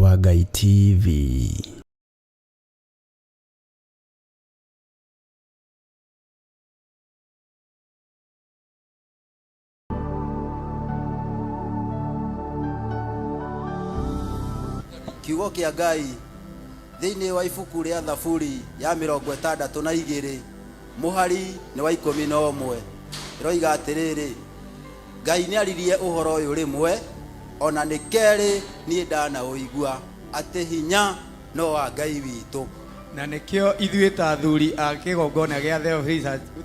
wa Ngai TV. Kiugo kia Ngai thiini wa ibuku ria Thaburi ya 62 muhari ni wa 11 iroiga atiriri, Ngai ni aririe uhoro uyu rimwe ona ni keri ni ndana uigua ati hinya no wa Ngai witu. Na nikio ithuĩ ta athuri a kĩgongona gĩa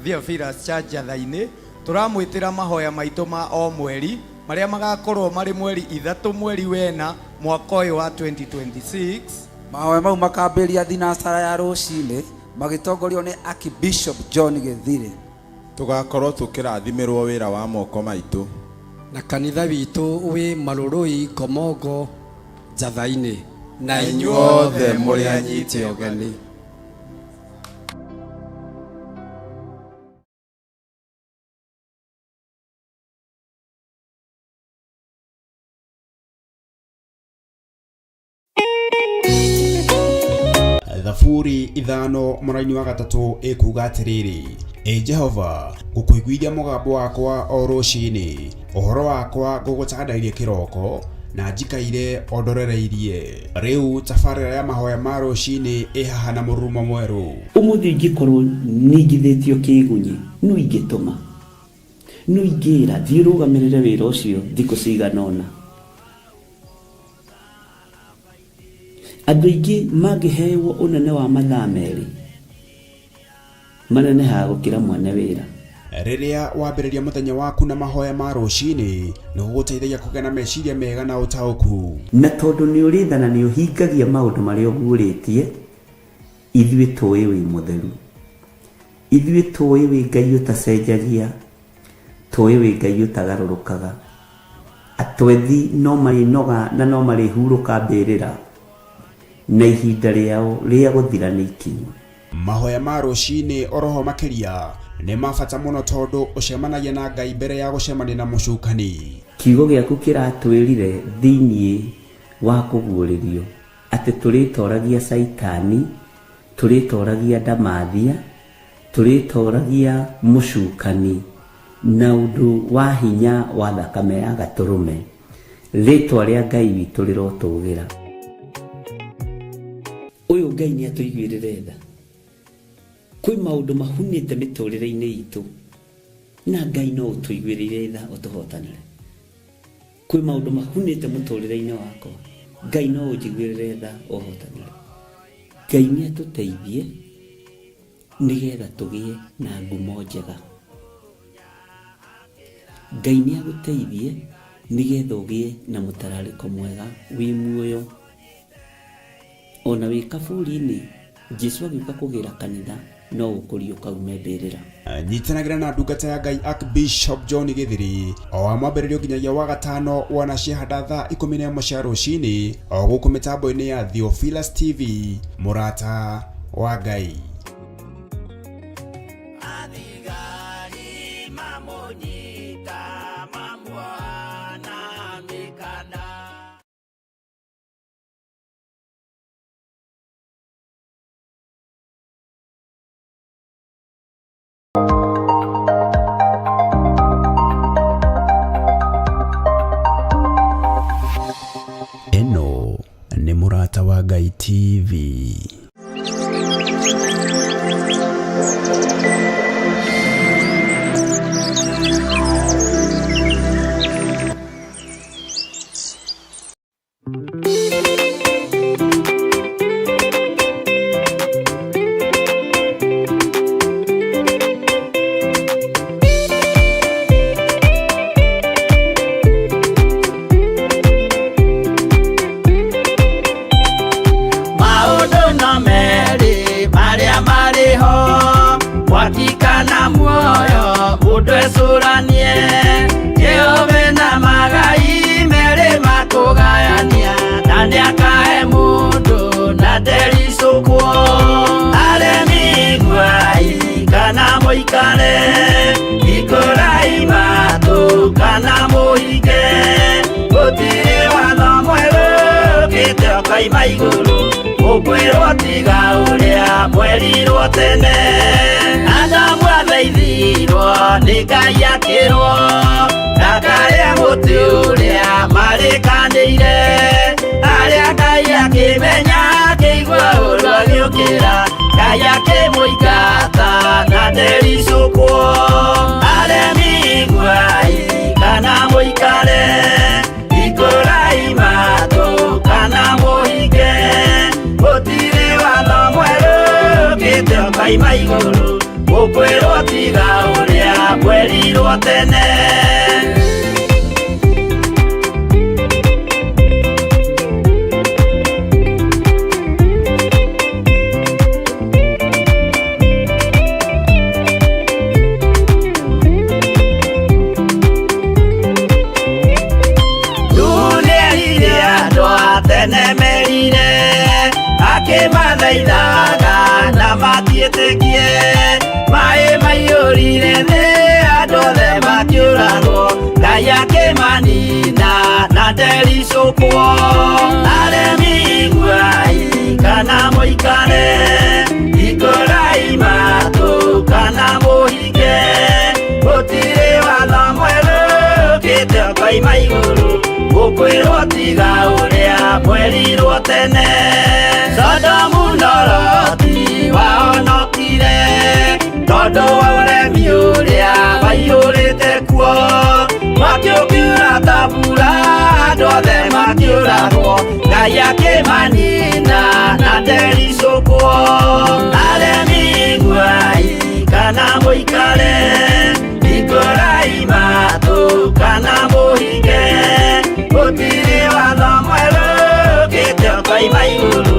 Theophilus Church Jathainĩ turamwĩtĩra mahoya maitũ ma o mweri marĩa magakorwo marĩ mweri 3 mweri wena mwaka ũyũ wa 2026. Mahoya mau makambĩrĩria thinasara ya rũcinĩ magĩtongorio nĩ Archbishop John Githiri. Tugakorwo tukĩrathimirwo wĩra wa moko maitũ na kanitha witũ wĩ Marũrũi Komogo Jathainĩ na inyuothe mũrĩ anyiti ũgeni. Thaburi 5 mũraini wa 3 ikuga atiriri, Jehova ngũkũiguithia mũgambo wakwa o rũcinĩ, ũhoro wakwa ngũgũcakandairie kĩroko na njikaire ondorereirie. Rĩu tabarĩra ya mahoya ma rũcinĩ ĩhaha na mũrurumo mwerũ. Ũmũthĩ ingĩkorwo ningithĩtio kĩgunyi no ingĩtũma, no ingĩra thiĩ rũgamĩrĩre wĩra ũcio thikũ cigana ũna. Andũ aingĩ mangĩheyo ũnene wa mathaa merĩ manenehaga gũkĩra mwene wĩra. Rĩrĩa wambĩrĩria mũthenya waku na mahoya ma rũcinĩ nĩ gũgũteithagia kũgĩa na meciria mega na ũtaũku. Na tondũ nĩ ũrĩtha na nĩ ũhingagia maũndũ marĩa ũguũrĩtie, ithuĩ tũĩ wĩ mũtheru, ithuĩ tũĩ wĩ Ngai ũtacenjagia, tũĩ wĩ Ngai ũtagarũrũkaga. Atwethi no marĩnoga na no marĩhurũka mbĩrĩra na ihinda rĩao rĩa gũthira nĩ ikinyu. Mahoya ma rũcinĩ oroho makĩria nĩ mabata mũno tondũ ũcemanagia na Ngai mbere ya gũcemania na mũcukani. Kiugo gĩaku kĩratwĩrire thĩinĩ wa kũguũrĩrio atĩ tũrĩtoragia Saitani, tũrĩtoragia Ndamathia, tũrĩtoragia mũcukani na ũndũ wa hinya wa thakame ya Gatũrũme. Rĩtwa rĩa Ngai witũ rĩrotũgĩra. Ũyũ Ngai nĩ atũiguĩrĩre tha. Kwĩ maũndũ mahunĩte mĩtũrĩre-inĩ itũ na Ngai no ũtũiguĩrĩre tha ũtũhotanĩre. Kwĩ maũndũ mahunĩte mũtũrĩre-inĩ wakwa, Ngai no ũnjiguĩrĩre tha ũhotanĩre. Ngai nĩ atũteithie nĩgetha tũgĩe na ngumo njega. Ngai nĩ agũteithie nĩgetha ũgĩe na mũtararĩko mwega wĩ muoyo. Ona wĩ kaburi-inĩ Jesũ agĩũka kũgĩra kanitha no ũkũrio kaume mbĩrĩra. Nyitanagĩra na ndungata ya Ngai Archbishop John Githiri o wa mwambĩrĩrio nginyagia wa gatano wana ciahanda thaa 11 cia rũcinĩ o gũkũ mĩtambo-inĩ ya Theophilus TV, mũrata wa Ngai. Eno nĩ mũrata wa Ngai TV. kaima iguru ukwirwo tiga uria mwerirwo tene Adamu athaithirwo ni Ngai akirwo ndakaria muti uria marikanĩire aria Ngai akimenya akĩigua ũru agĩũkĩra Ngai akĩmũingata na ndericũkwo aremi iguai kana mũikare ikũrai matũ kana mũhinge gũtirĩ watho mwerũ ũkĩte kaima igũrũ ũkwĩrwo tiga ũrĩa mwerirwo tene akĩmathaithaga na matiĩtĩkie maĩ maiyũrire thĩ andũ othe makĩũragwo Ngai akĩmanina na ndericũkwo aremi iguai kana mũikare ikũrai matũ kana mũhinge gũtirĩ watho mwerũ ũkĩte kaima igũrũ ũkwĩrwo tiga ũrĩa mwerirwo tene Sodomu na Loti wahonokire tondũ wa ũremi ũrĩa waiyũrĩte kuo makĩũkiura ta mbura andũ othe makĩũragwo Ngai akĩmanina na ndericũkwo aremi iguai kana mũikare ikũrai matũ kana mũhinge gũtirĩ watho mwerũ ũkĩte kaima igũrũ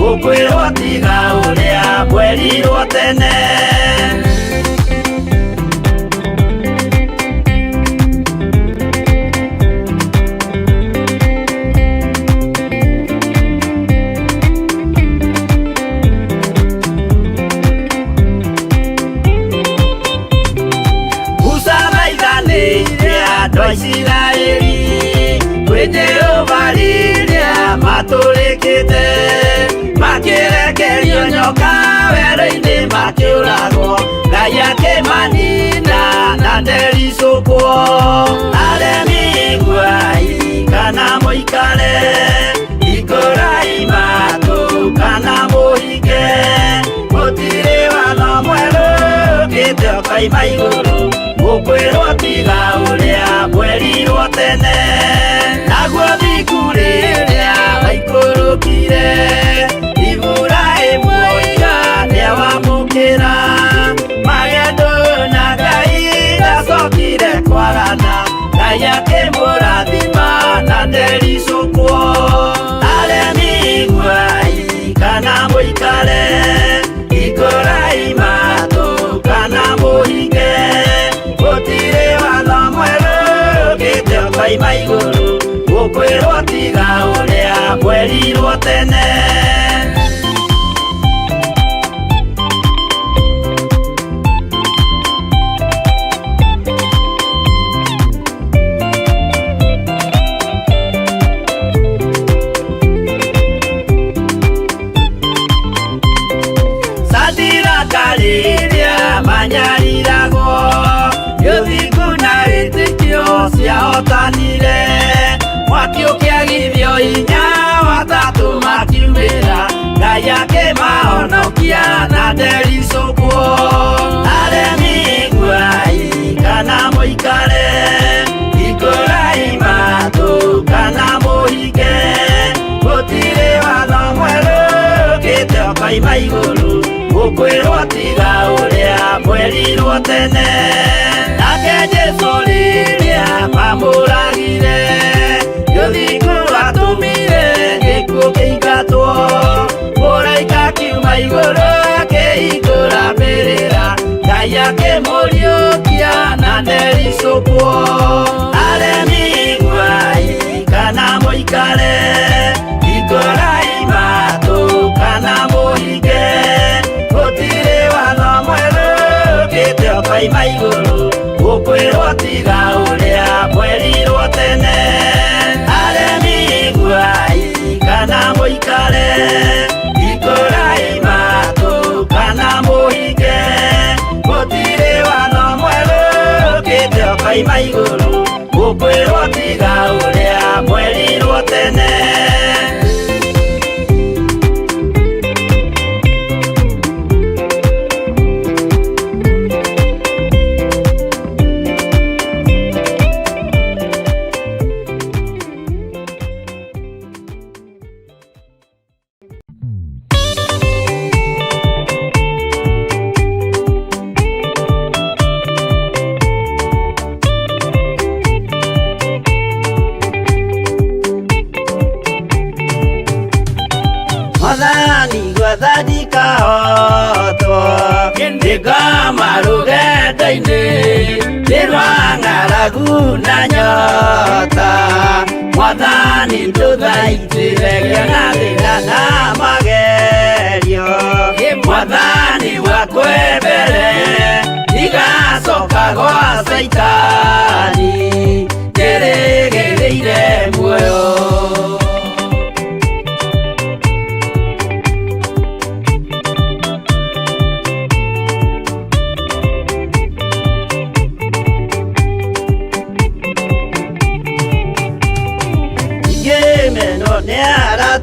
ũkwĩrwo tiga ũrĩa mwerirwo tene Musa maithanĩire andũ a Isiraeli kwĩ Jehova rĩrĩa matũrĩkĩte makĩrekerio nyoka werũ-inĩ makĩũragwo Ngai akĩmanina na ndericũkwo aremi iguai kana mũikare ikũrai matũ kana mũhinge gũtirĩ watho mwerũ ũkĩte kaima igũrũ ũkwĩrwo tiga ũrĩa mwerirwo tene naguo thiku rĩrĩa waikũrũkire Iburahĩmu nĩawamũkĩra magendo na Ngai ndacokire kwarana Ngai akĩmũrathima na ndericũkwo aremi iguai kana mũikare ikũrai matũ kana mũhinge gũtirĩ watho mwerũ ũkĩte kaima igũrũ ũkwĩrwo tiga ũrĩa mwerirwo tene Sadiraka rĩrĩa manyariragwo gĩthiku na wĩtĩkio ciahotanire mwaki ũkĩagithio hinya watatũ makiumĩra Ngai akĩmahonokia na ndericũkwo aremi iguai kana mũikare ikũrai matũ kana mũhinge gũtirĩ watho mwerũ ũkĩte kaima igũrũ ũkwĩrwo tiga ũrĩa mwerirwo tene nake Jesũ rĩrĩa mamũragire gĩthiku atũmire gĩkuũ kĩingatwo mũraika kiuma igũrũ akĩhingũra mbĩrĩra Ngai akĩmũriũkia na ndericũkwo aremi iguai kana mũikare ikũrai matũ kana mũhinge gũtirĩ watho mwerũ ũkĩte kaima igũrũ ũkwĩrwo tiga ũrĩa mwerirwo tene aremi iguai kana mũikare gwathadika hoto Ndikama rugenda-inĩ Nĩrwang'aragu na nyota Mwathani ndũthaitĩre na thĩna na magerio Mwathani wakwe mbere Igacoka gwa Saitani Ndĩrĩgĩrĩire muoyo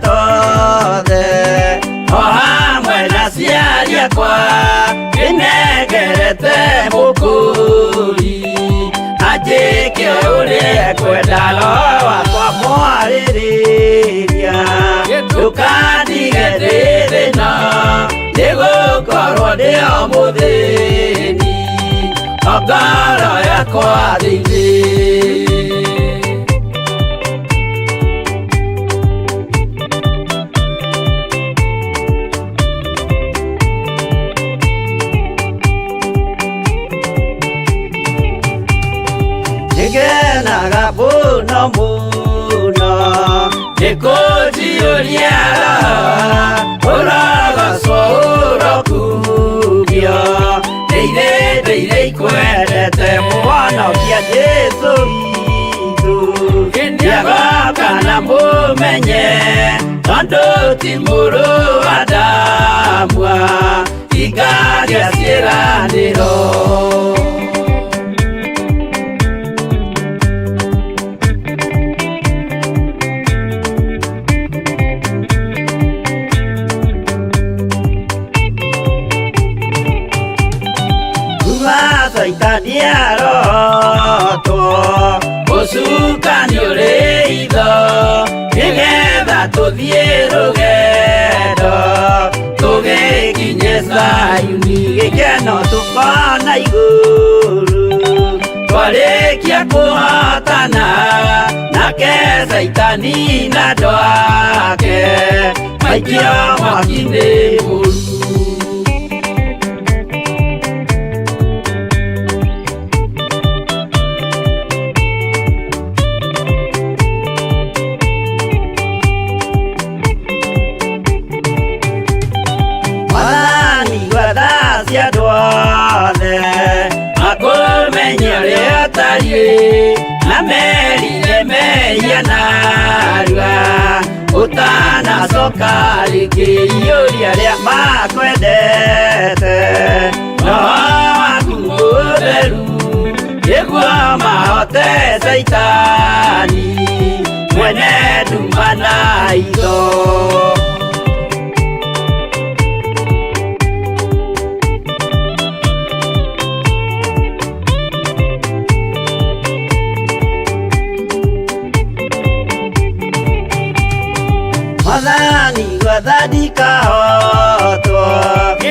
Tothe o hamwe na ciari akwa nĩnengerete mũkũri anjĩke ũrĩa kwenda roho wakwa mwarĩrĩria ndũkandige ndĩ thĩna nĩgũkorwo ndĩ o mũthĩni o ngoro yakwa thĩinĩ Ngenaga mũno mũno Nĩkũnjiũria ũrogocwo ũrokugio Ndeithĩ ikwendete mũhonokia Jesũ witũ Nĩagoka na mũmenye tondũ ti mũrũ wa ndamwa Ingagĩa ciĩranĩro Saitani arotwo Mũcukani ũrĩ itho Nĩgetha tũthiĩ rũgendo Tũgĩkinye Zayuni Gĩkeno tũkona igũrũ Twarĩkia kũhotana Nake Saitani na andũ ake Maikio mwaki-inĩ mũru Na merire meia narua Ũtanacoka rĩngĩ iũria rĩa makwendete Roho waku mũtheru nĩguo mahote Saitani Mwene nduma na itho Mwathani gwathadika hoto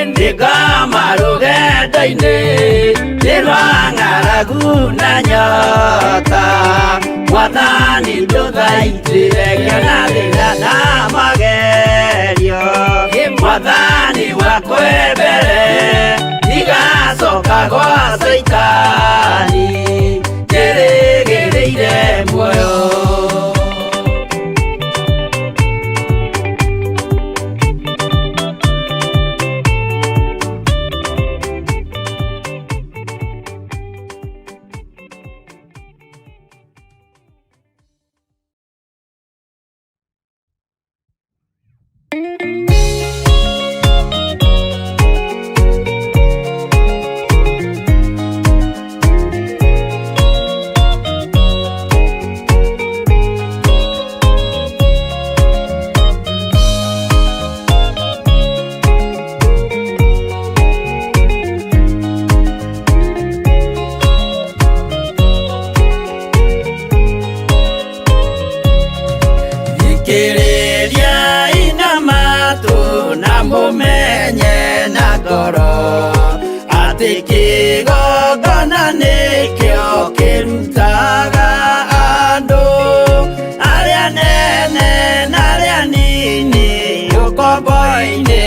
Ndikama rũgenda-inĩ Nĩrwang'aragu na nyota Mwathani ndũthaitĩre na thĩna na magerio Mwathani wakwe mbere Igacoka gwa Saitani Ndĩrĩgĩrĩire muoyo kĩgongona nĩkĩo kĩrutaga andũ arĩa nene na arĩa nini ũkombo-inĩ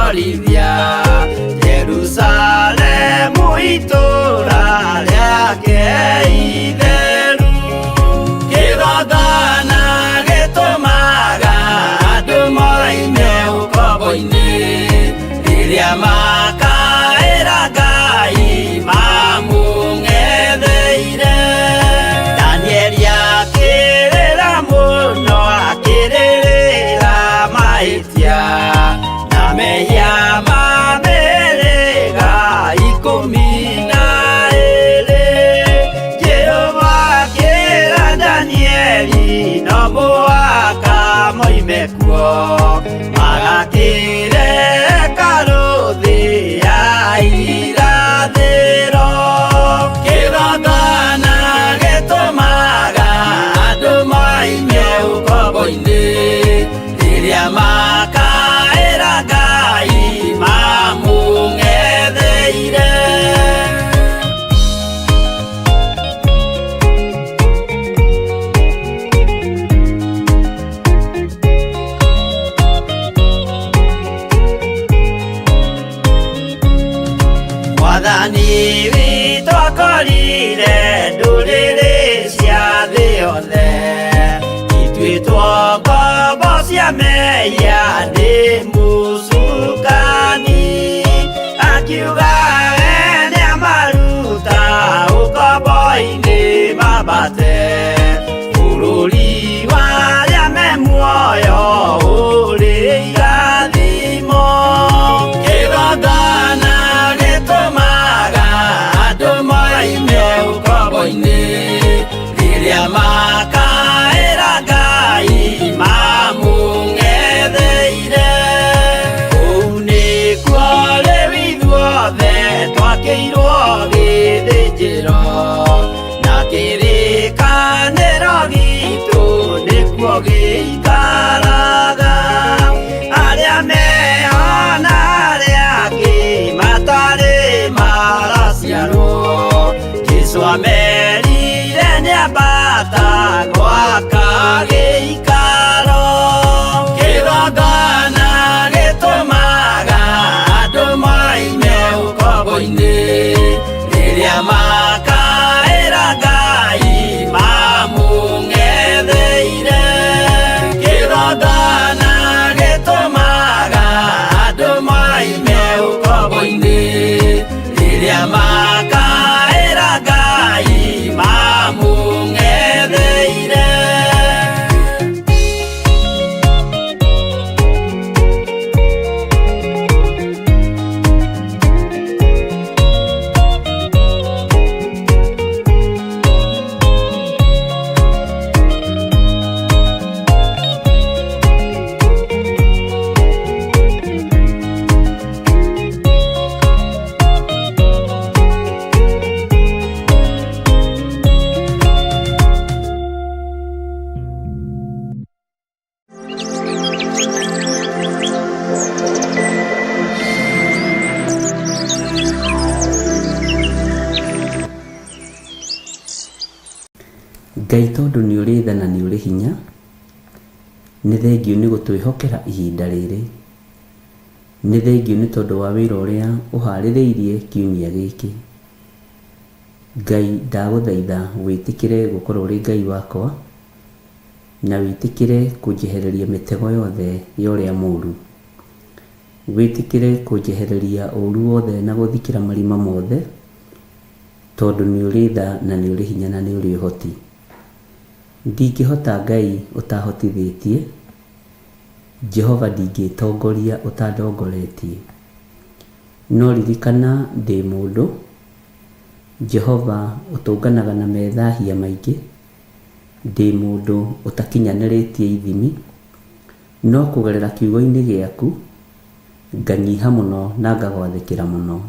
gũtũrithia Jerusalemu itũra rĩake itheru kĩgongona gĩtũmaga andũ moime ũkombo-inĩ rĩrĩa makaĩra Ngai mamũng'etheire Danieli akĩrĩra mũno akĩrĩrĩra mahĩtia na mehia ma mĩhĩrĩga 12 Jehova akĩra Danieli no mũhaka moime kuo magakĩre karũthĩ ya irathĩro kĩgongona gĩtũmaga andũ moime ũkombo-inĩ rĩrĩa makaĩra Ngai mamũng'etheire Mwathani witũ akorire ndũrĩrĩ cia thĩ yothe ituĩtwo ngombo cia mehia nĩ mũcukani akiuga ene amaruta ũkombo-inĩ mambate bũrũri warĩa me muoyo ũrĩ irathimo kĩgongona gĩtũmaga andũ moime ũkombo-inĩ rĩrĩa makaĩra Ngai mamũng'etheire kũu nĩkuo rĩu ithuothe twakĩirwo gĩthĩnjĩro na kĩrĩkanĩro gitũ nĩkuo gĩikaraga arĩa meho na arĩa angĩ matarĩ maraciarwo Jesũ amerire nĩambata gwaka gĩikaro kĩgongona gĩtũmaga andũ moime ũkombo-inĩ rĩrĩa makaĩra Ngai mamũng'etheire kĩgongona gĩtũmaga andũ moime ũkombo-inĩ rĩrĩa makaĩra Ngai mamũng'etheire Ngai tondũ nĩ ũrĩ tha na nĩ ũrĩ hinya nĩ thengiũ nĩ gũtwĩhokera ihinda rĩrĩ nĩ thengiũ nĩ tondũ wa wĩra ũrĩa ũharĩrĩirie kiumia gĩkĩ Ngai ndagũthaitha wĩtĩkĩre gũkorwo ũrĩ Ngai wakwa na wĩtĩkĩre kũnjehereria mĩtego yothe ya ũrĩa mũũru wĩtĩkĩre kũnjehereria ũũru wothe na gũthikĩra marima mothe tondũ nĩ ũrĩ tha na nĩ ũrĩ hinya na nĩ ũrĩ ũhoti ndingĩhota Ngai ũtahotithĩtie Jehova ndingĩtongoria ũtandongoretie no ririkana ndĩ mũndũ Jehova ũtũnganaga na methahia maingĩ ndĩ mũndũ ũtakinyanĩrĩtie ithimi no kũgerera kiugo-inĩ gĩaku nganyiha mũno na ngagwathĩkĩra mũno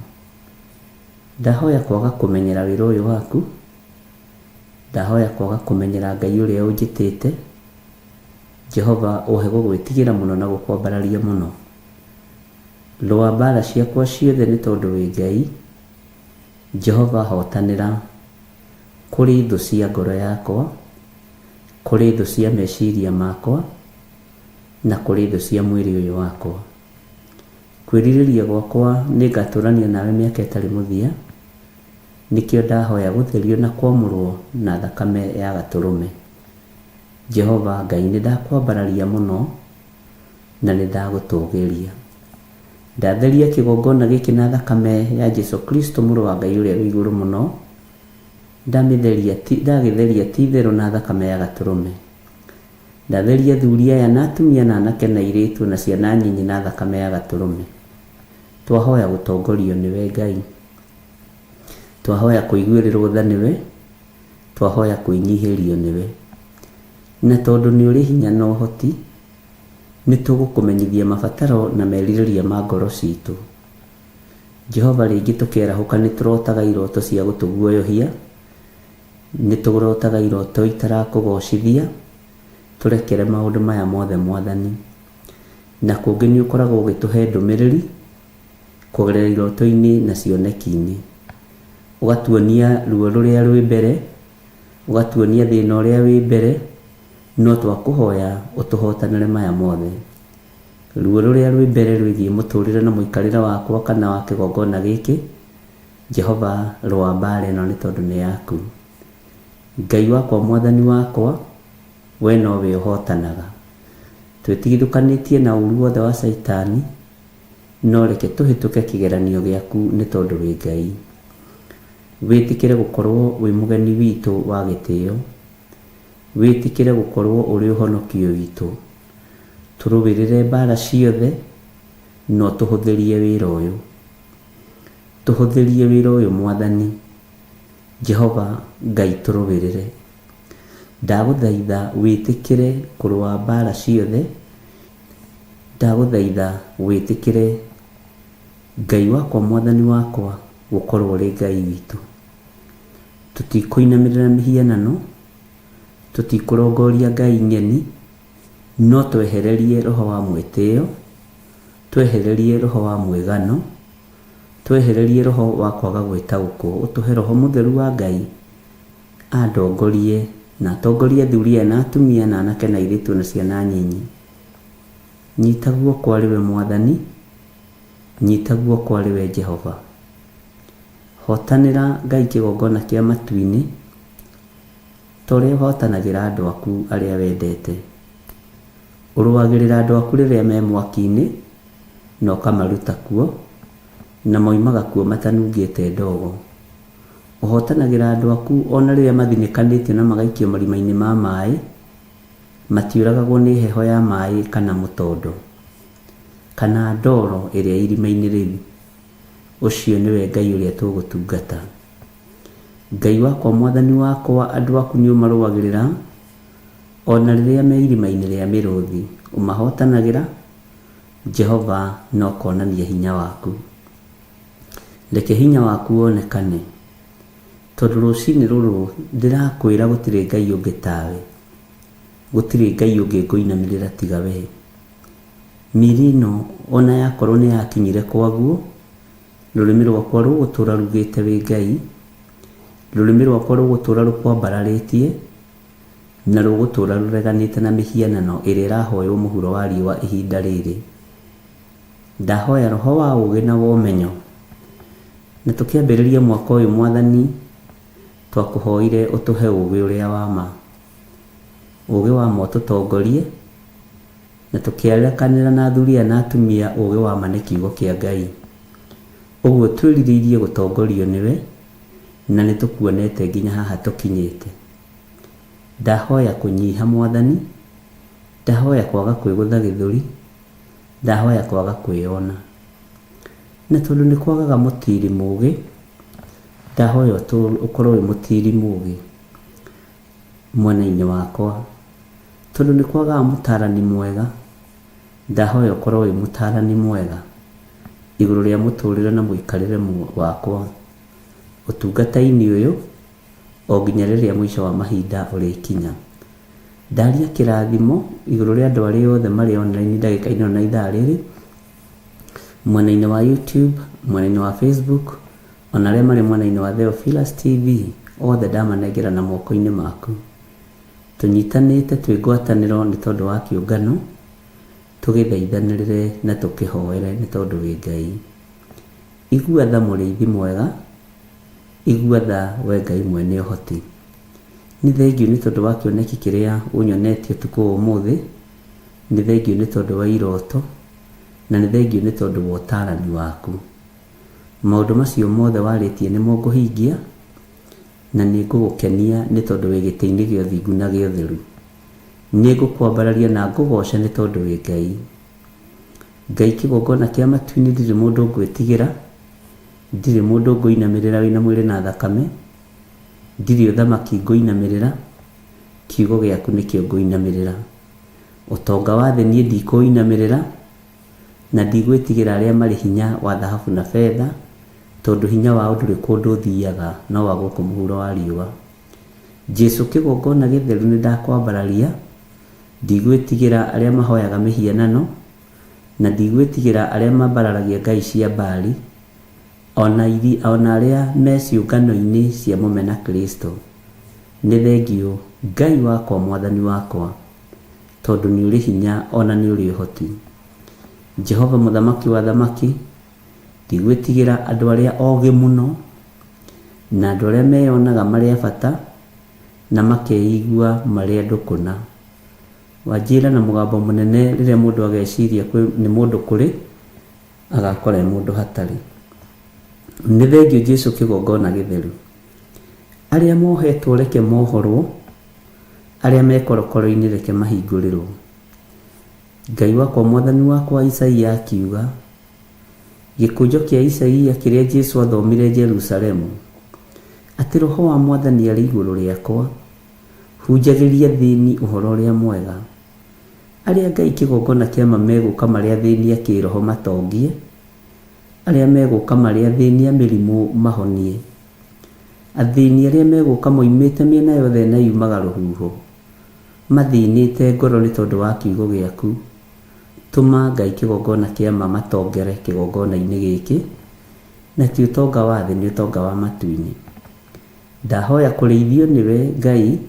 ndahoya kwaga kũmenyera wĩra ũyũ waku ndahoya kwaga kũmenyera Ngai ũrĩa ũnjĩtĩte Jehova ũhe gũgwĩtigĩra mũno na gũkwambararia mũno rũa mbara ciakwa ciothe nĩ tondũ wĩ Ngai Jehova hotanĩra kũrĩ thũ cia ngoro yakwa kũrĩ thũ cia meciria makwa na kũrĩ thũ cia mwĩrĩ ũyũ wakwa kwĩrirĩria gwakwa nĩ ngatũrania nawe mĩaka ĩtarĩ mũthia, nĩkĩo ndahoya gũtherio na kwamũrwo na thakame ya Gatũrũme. Jehova Ngai nĩ ndakwambararia mũno na nĩ ndagũtũgĩria. Ndatheria kĩgongona gĩkĩ na thakame ya Jesu Kristo mũrũ wa Ngai ũrĩa wĩ igũrũ mũno, ndagĩtheria ti itherũ na thakame ya Gatũrũme. Ndatheria athuri aya na atumia na anake na airĩtu na ciana nyinyi na thakame ya Gatũrũme. Twahoya gũtongorio nĩwe Ngai, twahoya kũiguĩrĩrwo tha nĩwe, twahoya kũinyihĩrio nĩwe. Na tondũ nĩ ũrĩ hinya na ũhoti, nĩ tũgũkũmenyithia mabataro na merirĩria ma ngoro citũ. Jehova, rĩngĩ tũkerahũka nĩ tũrotaga iroto cia gũtũguoyohia, nĩ tũrotaga iroto itarakũgocithia, tũrekere maũndũ maya mothe Mwathani. Na kũngĩ nĩ ũkoragwo ũgĩtũhe ndũmĩrĩri kũgerera iroto-inĩ na cioneki-inĩ, ũgatuonia ruo rũrĩa rwĩ mbere, ũgatuonia thĩna ũrĩa wĩ mbere, no twakũhoya ũtũhotanĩre maya mothe. Ruo rũrĩa rwĩ mbere rwĩgiĩ mũtũrĩre na mũikarĩre wakwa kana wa kĩgongona gĩkĩ, Jehova, rũa mbara ĩno nĩ tondũ nĩ yaku. Ngai wakwa, Mwathani wakwa, we nowe ũhotanaga. Twĩtigithũkanĩtie na ũru wothe wa Saitani, no reke tũhĩtũke kĩgeranio gĩaku nĩ tondũ wĩ Ngai. Wĩtĩkĩre gũkorwo wĩ mũgeni witũ wa gĩtĩo, wĩtĩkĩre gũkorwo ũrĩ ũhonokio witũ. Tũrũĩrĩre mbara ciothe, no tũhũthĩrie wĩra ũyũ. Tũhũthĩrie wĩra ũyũ Mwathani. Jehova Ngai, tũrũĩrĩre. Ndagũthaitha wĩtĩkĩre kũrũa mbara ciothe. Ndagũthaitha wĩtĩkĩre Ngai wakwa, Mwathani wakwa, gũkorwo ũrĩ Ngai witũ. Tũtikũinamĩrĩra mĩhianano, tũtikũrongoria ngai nyeni, no twehererie roho wa mwĩtĩo, twehererie roho wa mwĩgano, twehererie roho wa kwaga gwĩtaũkwo. Ũtũhe Roho Mũtheru wa Ngai andongorie na atongorie athuri aya na atumia na anake na airĩtu na ciana nyinyi. Nyita guoko arĩ we Mwathani, nyita guoko arĩ we Jehova. Hotanĩra Ngai kĩgongona kĩa matu-inĩ, torĩa ũhotanagĩra andũ aku arĩa wendete. Ũrũagĩrĩra andũ aku rĩrĩa me mwaki-inĩ, na ũkamaruta kuo, na moimaga kuo matanungĩte ndogo. Ũhotanagĩra andũ aku ona rĩrĩa mathinĩkanĩtio na magaikio marima-inĩ ma maĩ, matiũragagwo nĩ heho ya maĩ kana mũtondo, kana ndoro ĩrĩa irima-inĩ rĩu. Ũcio nĩwe Ngai ũrĩa tũgũtungata. Ngai wakwa, Mwathani wakwa, andũ aku nĩ ũmarũagĩrĩra ona rĩrĩa me irima-inĩ rĩa mĩrũthi, ũmahotanagĩra. Jehova, no konania hinya waku. Reke hinya waku wonekane, tondũ rũcinĩ rũrũ ndĩrakwĩra gũtirĩ Ngai ũngĩ tawe, gũtirĩ Ngai ũngĩ ngũinamĩrĩra tiga we. Mĩri ĩno ona yakorwo nĩ yakinyire kwaguo, rũrĩmĩ rwakwa rũgũtũra rugĩte wĩ Ngai, rũrĩmĩ rwakwa rũgũtũra rũkwambararĩtie, na rũgũtũra rũreganĩte na mĩhianano ĩrĩa ĩrahoywo mũhuro wa riũa ihinda rĩrĩ. Ndahoya roho wa ũũgĩ na womenyo, na tũkĩambĩrĩria mwaka ũyũ Mwathani, twakũhoire ũtũhe ũũgĩ ũrĩa wa ma. Ũũgĩ wa ma ũtũtongorie, na tũkĩarekanĩra na athuri aya na atumia ũũgĩ wa ma nĩ kiugo kĩa Ngai. Ũguo twĩrirĩirie gũtongorio nĩwe, na nĩ tũkuonete nginya haha tũkinyĩte. Ndahoya kũnyiha Mwathani, ndahoya kwaga kwĩgũtha gĩthũri, ndahoya kwaga kwĩona. Na tondũ nĩ kwagaga mũtiri mũũgĩ, ndahoya ũkorwo wĩ mũtiri mũũgĩ mwena-inĩ wakwa. Tondũ nĩ kwagaga mũtaarani mwega, ndahoya ũkorwo wĩ mũtaarani mwega igũrũ rĩa mũtũrĩre na mũikarĩre wakwa, ũtungata-inĩ ũyũ o nginya rĩrĩa mũico wa mahinda ũrĩkinya. Ndaria kĩrathimo igũrũ rĩa andũ arĩa othe marĩ online ndagĩka-inĩ na ithaa rĩrĩ, mwena-inĩ wa YouTube, mwena-inĩ wa Facebook, ona arĩa marĩ mwena-inĩ wa Theophilus TV, othe ndamanengera na moko-inĩ maku. Tũnyitanĩte twĩ ngwatanĩro nĩ tondũ wa kĩũngano, tũgĩthaithanĩrĩre na tũkĩhoere nĩ tondũ wĩ Ngai. Igua tha mũrĩithi mwega, igua tha we Ngai mwene ũhoti. Nĩ thengiũ nĩ tondũ wa kĩoneki kĩrĩa ũnyonetie ũtukũ wa ũmũthĩ, nĩ thengiũ nĩ tondũ wa iroto, na nĩ thengiũ nĩ tondũ wa ũtaarani waku. Maũndũ macio mothe warĩtie nĩmo ngũhingia, na nĩ ngũgũkenia nĩ tondũ wĩ gĩtĩ-inĩ gĩa ũthingu na gĩa ũtheru. Nĩ ngũkwambararia na ngũgoca nĩ tondũ wĩ Ngai. Ngai kĩgongona kĩa matu-inĩ ndirĩ mũndũ ngwĩtigĩra, ndirĩ mũndũ ngũinamĩrĩra wĩna mwĩrĩ na thakame, ndirĩ ũthamaki ngũinamĩrĩra, kiugo gĩaku nĩkĩo ngũinamĩrĩra. Ũtonga wa thĩ niĩ ndikũinamĩrĩra, na ndigwĩtigĩra arĩa marĩ hinya wa thahabu na betha, tondũ hinya wao ndũrĩ kũndũ ũthiaga no wa gũkũ mũhuro wa riũa. Jesu kĩgongona gĩtheru nĩ ndakwambararia, ndigwĩtigĩra arĩa mahoyaga mĩhianano, na ndigwĩtigĩra arĩa mambararagia ngai cia Baali, ona arĩa me ciũngano-inĩ cia mũmena Kristo. Nĩ thengiũ Ngai wakwa, Mwathani wakwa, tondũ nĩ ũrĩ hinya ona nĩ ũrĩ ũhoti. Jehova mũthamaki wa thamaki, ndigwĩtigĩra andũ arĩa ogĩ mũno, na andũ arĩa meyonaga marĩ a bata, na makeigua marĩ andũ kũna. Wanjĩra na mũgambo mũnene rĩrĩa mũndũ ageciria nĩ mũndũ kũrĩ, agakora mũndũ hatarĩ. Nĩ thengiũ Jesu kĩgongona gĩtheru. Arĩa mohetwo reke mohorwo, arĩa me korokoro-inĩ reke mahingũrĩrwo. Ngai wakwa, Mwathani wakwa, Isaia akiuga, gĩkũnjo kĩa Isaia kĩrĩa Jesu athomire Jerusalemu, atĩ Roho wa Mwathani arĩ igũrũ rĩakwa, hunjagĩria thĩĩni ũhoro ũrĩa mwega. Arĩa Ngai kĩgongona kĩama megũka marĩ athĩĩni a kĩroho matongie, arĩa megũka marĩ athĩĩni a mĩrimũ mahonie, athĩĩni arĩa megũka moimĩte mĩena yothe na yumaga rũhuho, mathĩnĩte ngoro nĩ tondũ wa kiugo gĩaku. Tũma Ngai kĩgongona kĩama matongere kĩgongona-inĩ gĩkĩ, na ti ũtonga wa thĩ, nĩ ũtonga wa matu-inĩ. Ndahoya kũrĩithio nĩwe Ngai,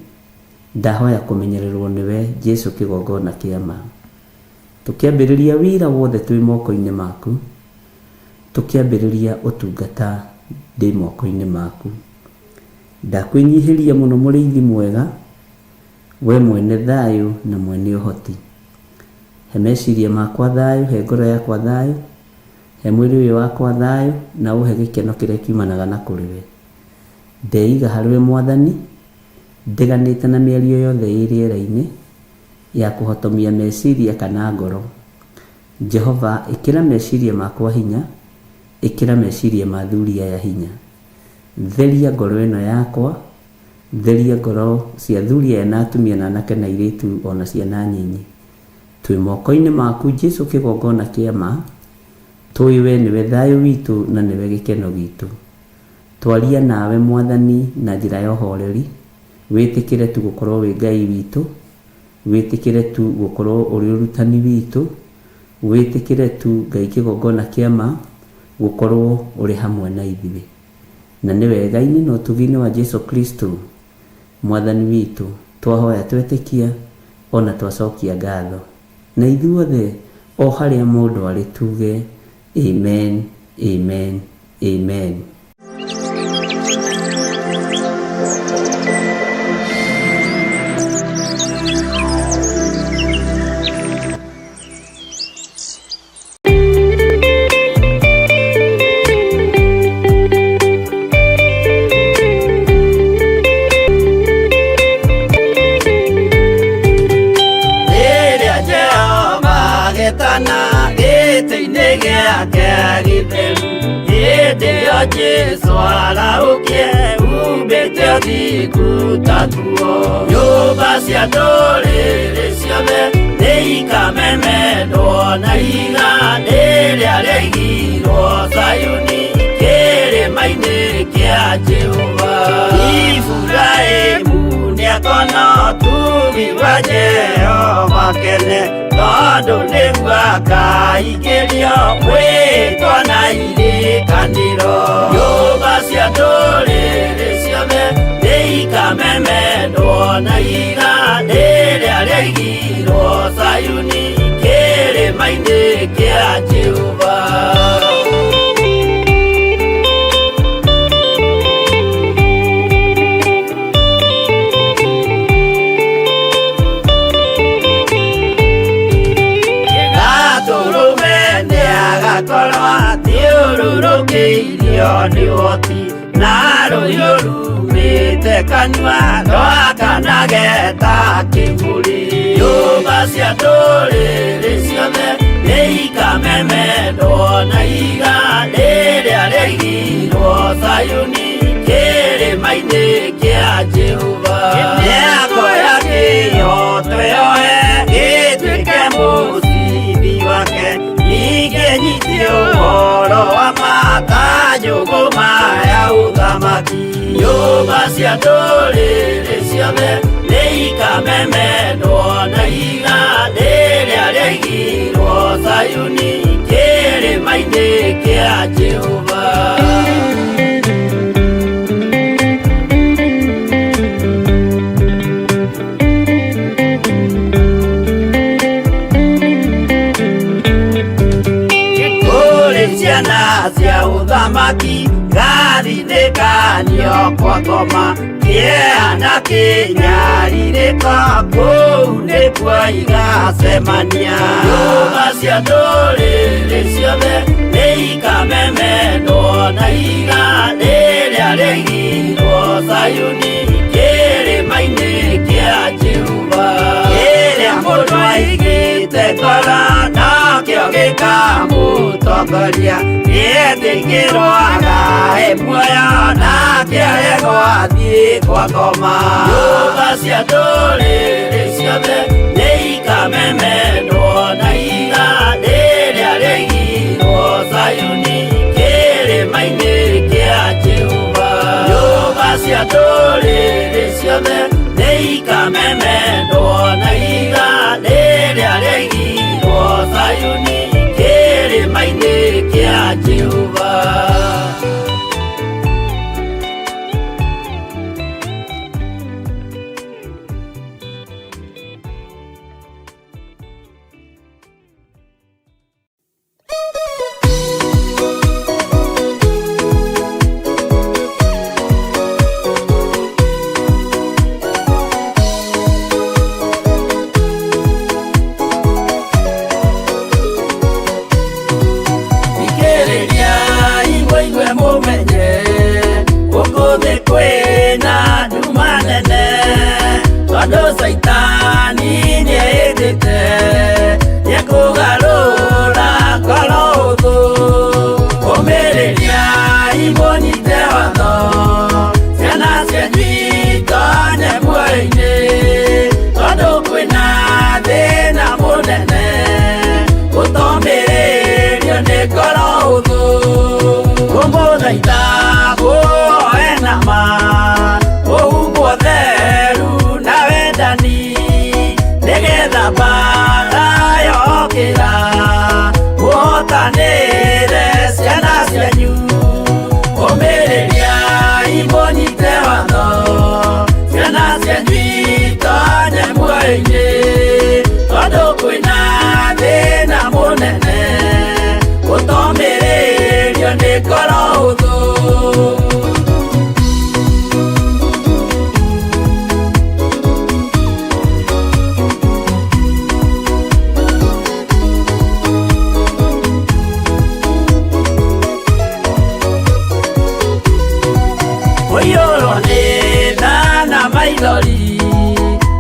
ndahoya kũmenyererwo nĩwe Jesu kĩgongona kĩama. Tũkĩambĩrĩria wĩra wothe twĩ moko-inĩ maku, tũkĩambĩrĩria ũtungata ndĩ moko-inĩ maku. Ndakwĩnyihĩria mũno mũrĩithi mwega, we mwene thayũ na mwene ũhoti. He meciria makwa thayũ, he ngoro yakwa thayũ, he mwĩrĩ ũyũ wakwa thayũ, na ũhe gĩkeno kĩrĩa kiumanaga na kũrĩ we. Ndeiga harĩ we Mwathani, ndiganĩte na mĩario yothe ĩ rĩera-inĩ ya kũhotomia meciria kana ngoro. Jehova, ĩkĩra meciria makwa hinya, ĩkĩra meciria ma thuri aya hinya. Theria ngoro ĩno yakwa, theria ngoro cia thuri aya na atumia na anake na airĩtu ona ciana nyinyi. Twĩ moko-inĩ maku Jesu kĩgongona kĩama, tũĩ we nĩwe thayũ witũ na nĩwe gĩkeno gitũ. Twaria nawe Mwathani na njĩra ya ũhoreri, wĩtĩkĩre tu gũkorwo wĩ Ngai witũ, wĩtĩkĩre tu gũkorwo ũrĩ ũrutani witũ, wĩtĩkĩre tu Ngai kĩgongona kĩama gũkorwo ũrĩ hamwe na ithuĩ. Na nĩ wega-inĩ na ũtugi-inĩ wa Jesu Kristo Mwathani witũ twahoya twetĩkia ona twacokia ngatho. Na ithuothe o harĩa mũndũ arĩ tuge amen, amen, amen. Jesu araukie ubete thikutatuo nyũmba cia ndũrĩrĩ ciothe nĩikamemendwo na igandĩ rĩrĩa rĩaigirwo Zayuni kĩrĩma-inĩ kĩa Jehova. Iburahĩmu nĩakona ũtugi wa Jehova kene, tondũ nĩguo akaingĩrio gwĩtwo na irĩkanĩro. Nyũmba cia ndũrĩrĩ ciothe nĩikamemendwo na igandĩ rĩrĩa rĩaigirwo Zayuni kĩrĩma kĩrĩma-inĩ kĩa Jehova. Agakorwo athiũrũrũkĩirio nĩ ũhoti na rũhiũ rumĩte kanua rwakanageta kĩmũrĩ. Nyũmba cia ndũrĩrĩ ciothe nĩ ikamemendwo na iga rĩrĩa rĩigirwo Zayuni kĩrĩma-inĩ kĩa Jehova. Mĩako ya kĩhooto yohe gĩtuĩke mũcibi wake, ningĩnyitio ũhoro wa makanjũgũ maya ũthamaki. Nyũmba cia ndũrĩrĩ ciothe nĩ ikamemendwo na iga rĩrĩa rĩigirwo Zayuni kĩrĩma-inĩ kĩa Jehova. Ciana cia ũthamaki gathithĩkanio kwa ngoma, kĩeha kĩnyarirĩka kũu nĩkuo igacemania. Nyũmba cia ndũrĩrĩ ciothe nĩ ikamemendwo na iga rĩrĩa rĩigirwo Zayuni kĩrĩma-inĩ kĩa Jehova. Kĩrĩa mũndũ aigĩte ngoro nakĩo gĩkamũtongoria, nĩetĩkĩrwaga he muoyo nake aregwo athiĩ kwa ngoma. Nyũmba cia ndũrĩrĩ ciothe nĩ ikamemendwo na iga rĩrĩa rĩigirwo Zayuni kĩrĩma-inĩ kĩa Jehova. Nyũmba cia ndũrĩrĩ ciothe nĩ ikamemendwo na iga rĩrĩa rĩigirwo Zayuni kĩrĩma-inĩ kĩa Jehova. Saitani nĩendete nĩekũgarũra ngoro hũthũ, ũmĩrĩria imũnyite watho, ciana cianyu itonye muoyo-inĩ, tondũ kwĩna thĩna mũnene, gũtomĩrĩrio nĩ ngoro hũthũ. Ngũmũthaitha mũhoe na ma, mũhumbwo theru na wendani, nĩgetha mbara yokĩra mũhotanĩre ciana cianyu. Ũmĩrĩria imũnyite watho, ciana cianyu itonye muoyo-inĩ, tondũ kwĩna thĩna mũnene, gũtomĩrĩrio nĩ ngoro hũthũ. Ũiyũrwo nĩ tha na maithori,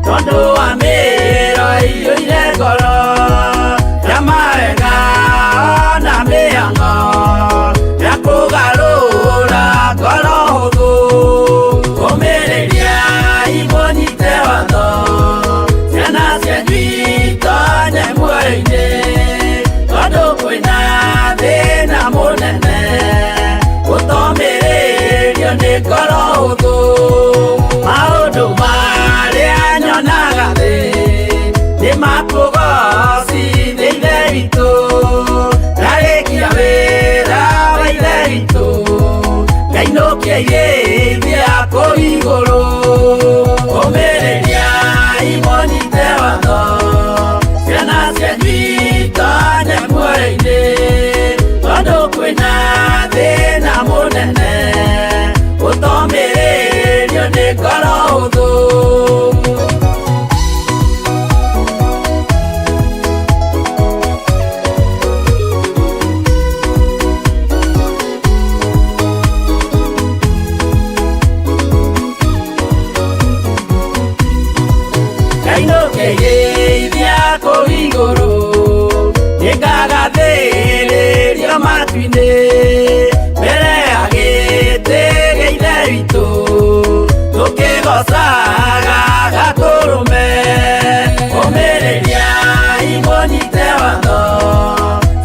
tondũ wa mĩĩro ĩiyũire ngoro, ya mawega na mĩhang'o ya kũgarũra ngoro hũthũ. Ũmĩrĩria imũnyite watho, ciana cianyu itonye muoyo-inĩ, tondũ kwĩna thĩna mũnene, gũtomĩrĩrio nĩ ngoro hũthũ. Maũndũ marĩa nyonaga thĩ nĩ makũgocithia Ithe witũ, ndarĩkia wĩra wa Ithe witũ, ngainũkia irĩithia kũu igũrũ. Ũmĩrĩria imũnyite watho, ciana cianyu itonye igũrũ ingagathĩrĩrio matu-inĩ mbere ya gĩtĩ gĩa ithe witũ tũkĩgocaga gatũrũme ũmĩrĩria imũnyite watho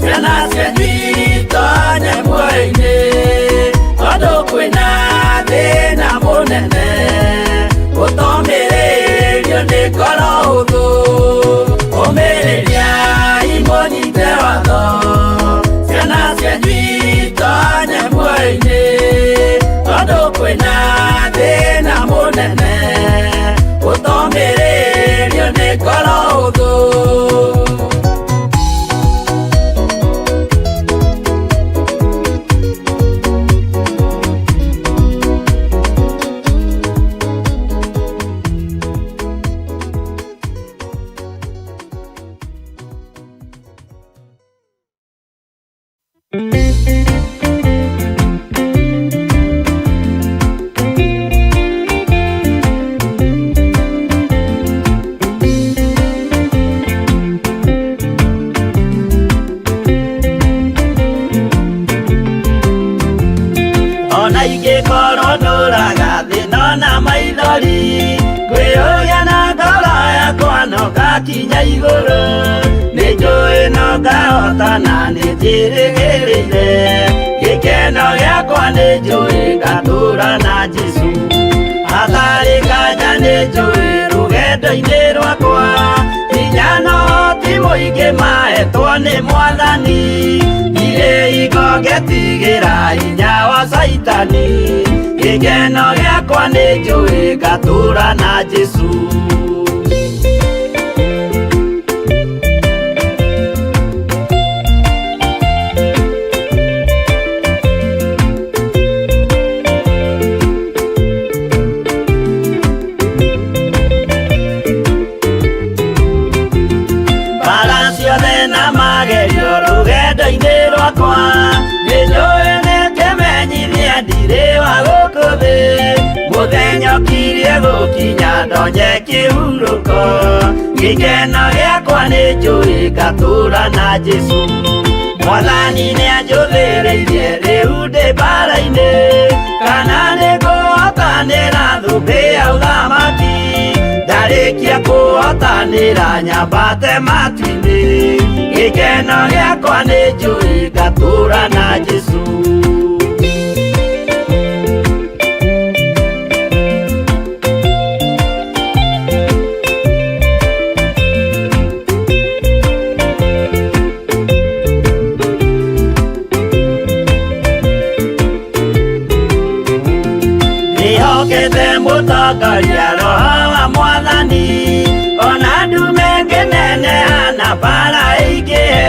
ciana cianyu itonye muoyo-inĩ tondũ kwĩna thĩna mũnene ũtomĩrĩrio nĩ ngoro hũthũ ũmĩrĩria imũnyite watho ciana cianyu itonye muoyo-inĩ tondũ kwĩna thĩna mũnene ũtomĩrĩrio nĩ ngoro hũthũ. Ona ingĩkorwo ndũraga thĩna na maithori ngwĩyũria na ngoro yakwa no ngakinya igũrũ nĩnjũĩ no ngahotana nĩnjĩrĩgĩrĩire gĩkeno gĩakwa nĩnjũĩ ngatũra na Jesũ hatarĩ nganja nĩnjũĩ rũgendo-inĩ rwakwa hinya no ti mũingĩ mahetwo nĩ Mwathani irĩ igo ngetigĩra hinya wa Saitani gĩkeno gĩakwa nĩnjũĩ ngatũra na Jesũ. Mbara ciothe na magerio rũgendo-inĩ rwakwa nĩnjũĩ nĩkĩmenyithia ndirĩ wa gũkũ thĩ mũthenya ũkirie gũkinya ndonye kĩhurũko gĩkeno gĩakwa nĩnjũĩ ngatũra na Jesũ Mwathani nĩanjũthĩrĩirie rĩu ndĩ mbara-inĩ kana nĩngũhotanĩra thũmbĩ ya ũthamaki ndarĩkia kũhotanĩra nyambate matu-inĩ gĩkeno gĩakwa nĩnjũĩ ngatũra na Jesũ. Nĩhokete mũtongoria Roho wa Mwathani ona ndume ngĩneneha na mbara ĩingĩhe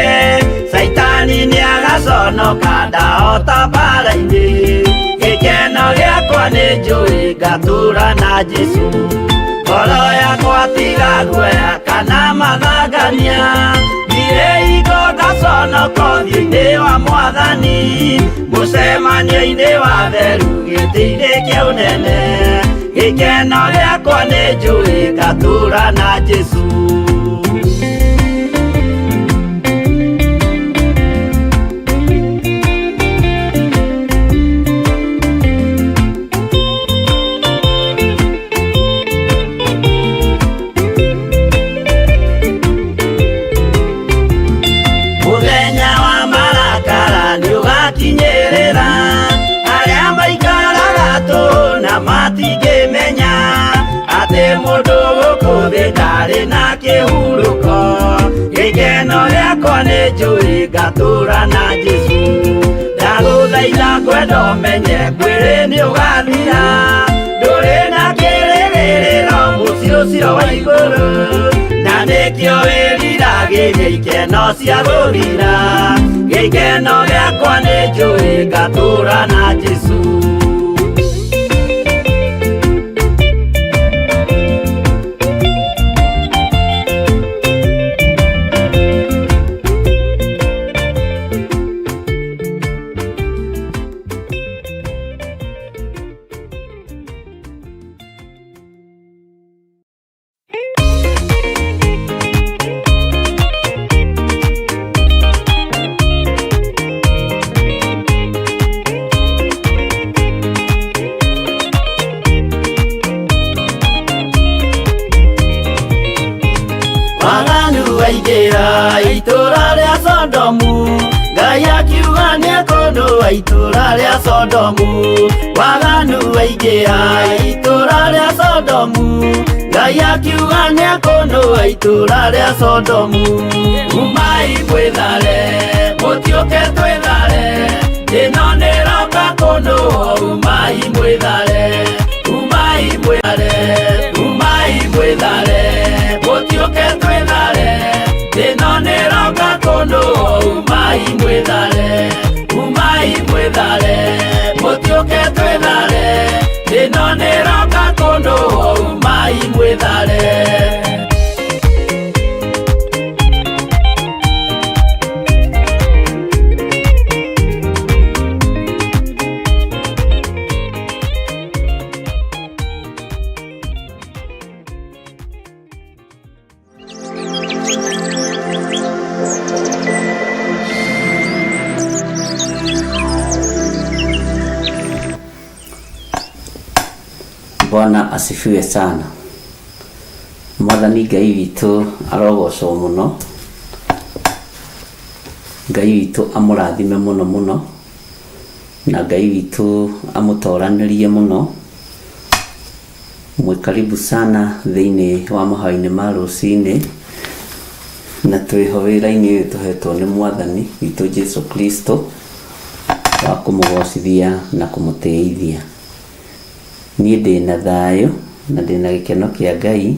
Saitani nĩagaconoka ndahota mbara-inĩ gĩkeno gĩakwa nĩnjũĩ ngatũra na Jesũ ngoro yakwa tiga guoya kana mathangania ndirĩ igo ngaconoko ũthiũ-inĩ wa Mwathani mũcemanio-inĩ wa theru gĩtĩ-inĩ kĩa ũnene gĩkeno gĩakwa nĩnjũĩ ngatũra na Jesũ. Mũthenya wa marakara nĩũgakinyĩrĩra arĩa maikaraga tũhũ na matingĩmenya atĩ mũndũ gũkũ thĩ ndarĩ na kĩhurũko gĩkeno gĩakwa nĩnjũĩ ngatũra na Jesũ ndagũthaitha ngwenda ũmenye kwĩrĩ nĩũgathira ndũrĩ na kĩrĩgĩrĩro mũciĩ ũcio wa igũrũ na nĩkĩo wĩriragĩria ikeno cia gũthira gĩkeno gĩakwa nĩnjũĩ ngatũra na Jesũ. waingĩra itũra rĩa Sodomu, Ngai akiuga nĩekũndũa itũra rĩa Sodomu. Waganu waingĩra itũra rĩa Sodomu, Ngai akiuga nĩekũndũa itũra rĩa Sodomu. Umai mwĩthare, mũtiũke twĩthare, ĩno nĩroka kũndũa. Umai mwĩthare, umai mwĩthare, umai mwĩthare, mũtiũke twĩthare, ĩno nĩroka kũndũa. Umai mwĩthare, umai mwĩthare, mũtiũke twĩthare, ĩno nĩroka kũndũa. Umai mwĩthare. Bwana asifiwe sana. Mwathani Ngai witũ arogocwo mũno. Ngai witũ amũrathime mũno mũno, na Ngai witũ amũtoranĩrie mũno. Mwĩkaribu sana thĩinĩ wa mahoya-inĩ ma rũcinĩ, na twĩho wĩra-inĩ ũyũ tũhetwo nĩ Mwathani witũ Jesu Kristo wa kũmũgocithia na kũmũtĩithia. Niĩ ndĩna thayũ na ndĩna gĩkeno kĩa Ngai,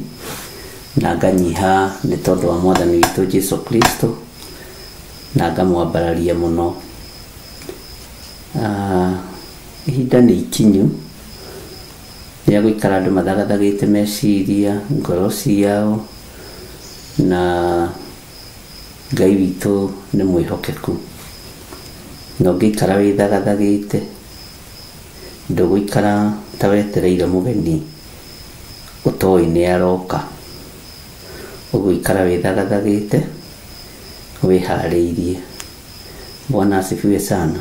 na nganyiha nĩ tondũ wa Mwathani witũ Jesu Kristo, na ngamwambararia mũno. Ihinda nĩ ikinyu rĩa gũikara andũ mathagathagĩte meciria, ngoro ciao, na Ngai witũ nĩ mwĩhokeku. Na ũngĩikara wĩthagathagĩte, ndũgũikara ta wetereire mũgeni ũtoĩ nĩ aroka. Ũgũikara wĩthagathagĩte, wĩharĩirie. Bwana asifiwe sana.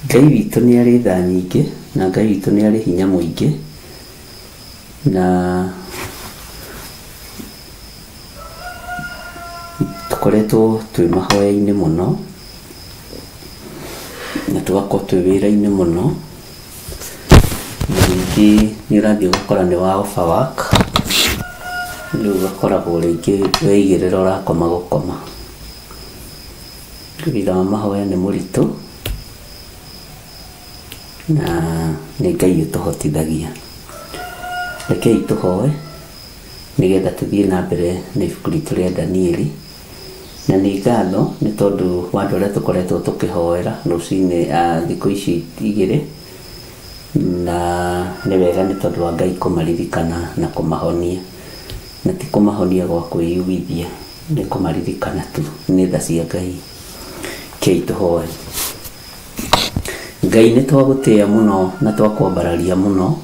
Ngai witũ nĩ arĩ tha nyingĩ, na Ngai witũ nĩ arĩ hinya mũingĩ, na tũkoretwo twĩ mahoya-inĩ mũno, na tũgakorwo twĩ wĩra-inĩ mũno. Ningĩ nĩ ũrathiĩ ũgakora nĩ wa overwork, rĩu ũgakoragwo rĩngĩ weigĩrĩra ũrakoma gũkoma. Wĩra wa mahoya nĩ mũritũ, na nĩ Ngai ũtũhotithagia. Rekei tũhoe nĩgetha tũthiĩ na mbere na ibuku ritũ rĩa Danieli. Na nĩ ngatho nĩ tondũ wa andũ arĩa tũkoretwo tũkĩhoera rũcinĩ thikũ ici igĩrĩ, na nĩ wega nĩ tondũ wa Ngai kũmaririkana na kũmahonia, na ti kũmahonia gwa kwĩyugithia, nĩ kũmaririkana tu nĩ tha cia Ngai. Kei tũhoe. Ngai nĩ twagũtĩĩa mũno na twakwambararia mũno.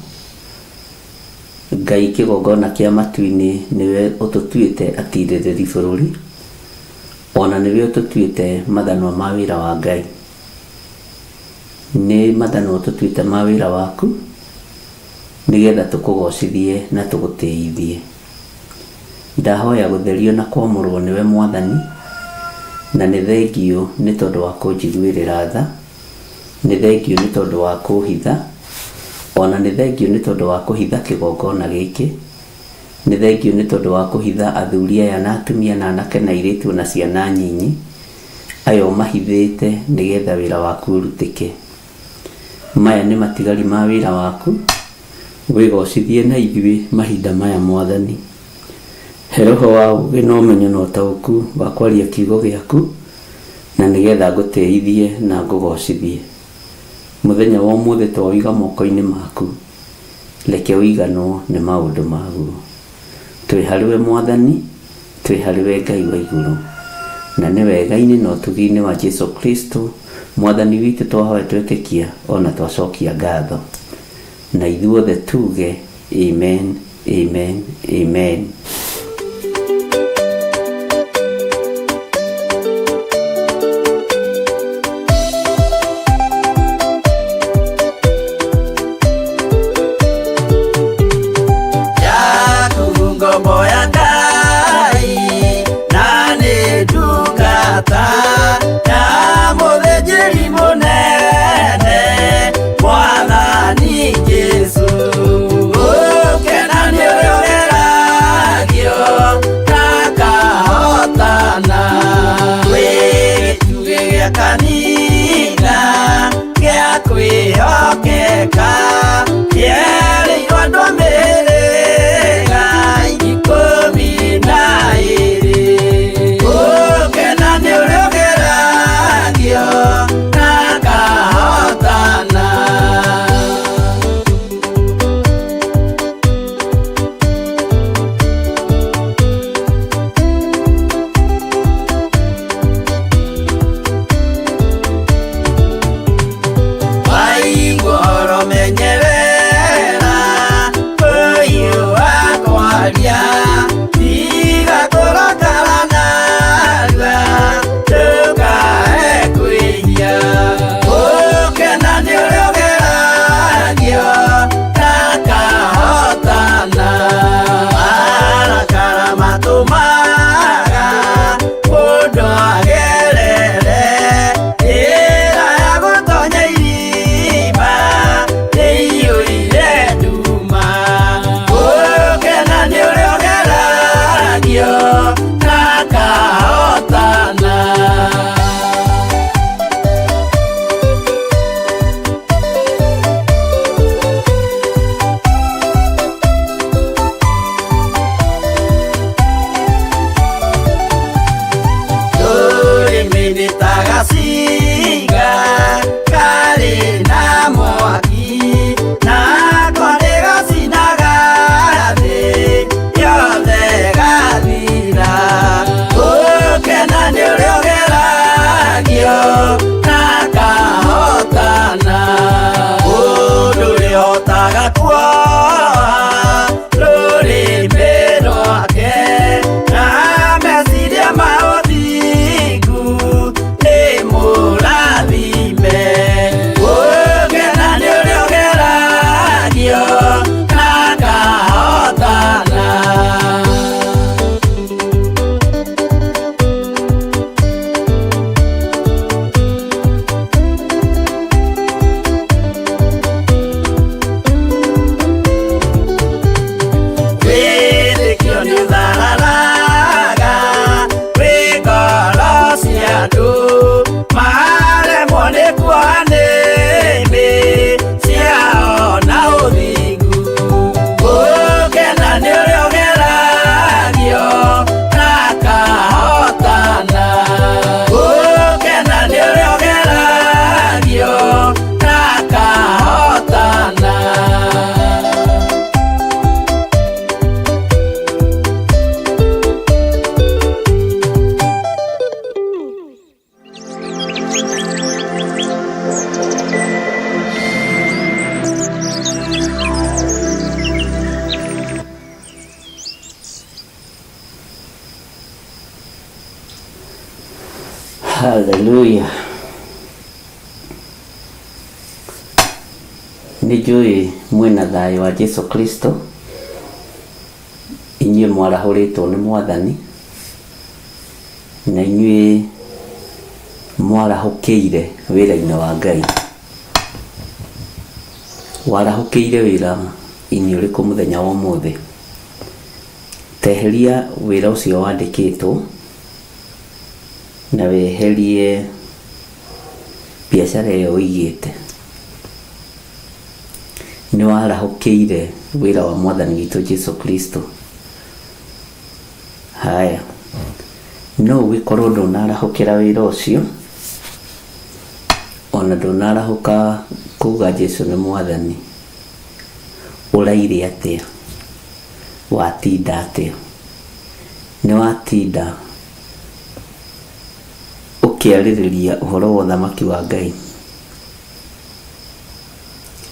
Ngai kĩgongona kĩa matu-inĩ nĩwe ũtũtuĩte atirĩrĩri bũrũri, ona nĩwe ũtũtuĩte mathanwa ma wĩra wa Ngai. Nĩ mathanwa ũtũtuĩte ma wĩra waku, nĩgetha tũkũgocithie na tũgũtĩithie. Ndahoya gũtherio na kwamũrwo nĩwe Mwathani, na nĩ thengio nĩ tondũ wa kũnjiguĩrĩra tha, nĩ thengio nĩ tondũ wa kũhitha, ona nĩ thengio nĩ tondũ wa kũhitha kĩgongona gĩkĩ, nĩ thengio nĩ tondũ wa kũhitha athuri aya na atumia na anake na airĩtu na ciana nyinyi ayo mahithĩte nĩgetha wĩra waku ũrutĩke. Maya nĩ matigari ma wĩra waku, wĩgocithie na ithuĩ mahinda maya Mwathani. He roho wa ũũgĩ na ũmenyo na ũtaũku wa kwaria kiugo gĩaku, na nĩgetha ngũtĩithie na ngũgocithie. Mũthenya wa ũmũthĩ twawiga moko-inĩ maku, reke ũiganwo nĩ maũndũ maguo. Twĩ harĩwe Mwathani, twĩ harĩwe Ngai wa igũrũ, na nĩ wega-inĩ na ũtugi-inĩ wa Jesu Kristo Mwathani witũ twahoya twĩtĩkia ona twacokia ngatho. Na ithuothe tuge amen, amen, amen. Hallelujah. Nijui mwina thayo wa Jesu Kristo, inyuĩ mwarahũrĩtwo nĩ Mwathani, na inyuĩ mwarahũkĩire wĩra-inĩ wa Ngai. Warahũkĩire wĩra-inĩ ũrĩkũ mũthenya wa ũmũthĩ? Teheria wĩra ũcio wandĩkĩtwo na weherie biacara ĩyo ũigĩte. Nĩ warahũkĩire wĩra wa Mwathani witũ Jesu Kristo. Haya, no ũgĩkorwo ndũnarahũkĩra wĩra ũcio, ona ndũnarahũka kuuga Jesu nĩ Mwathani, ũraire atĩa? Watinda atĩa? Nĩ watinda ũkĩarĩrĩria ũhoro wa ũthamaki wa Ngai?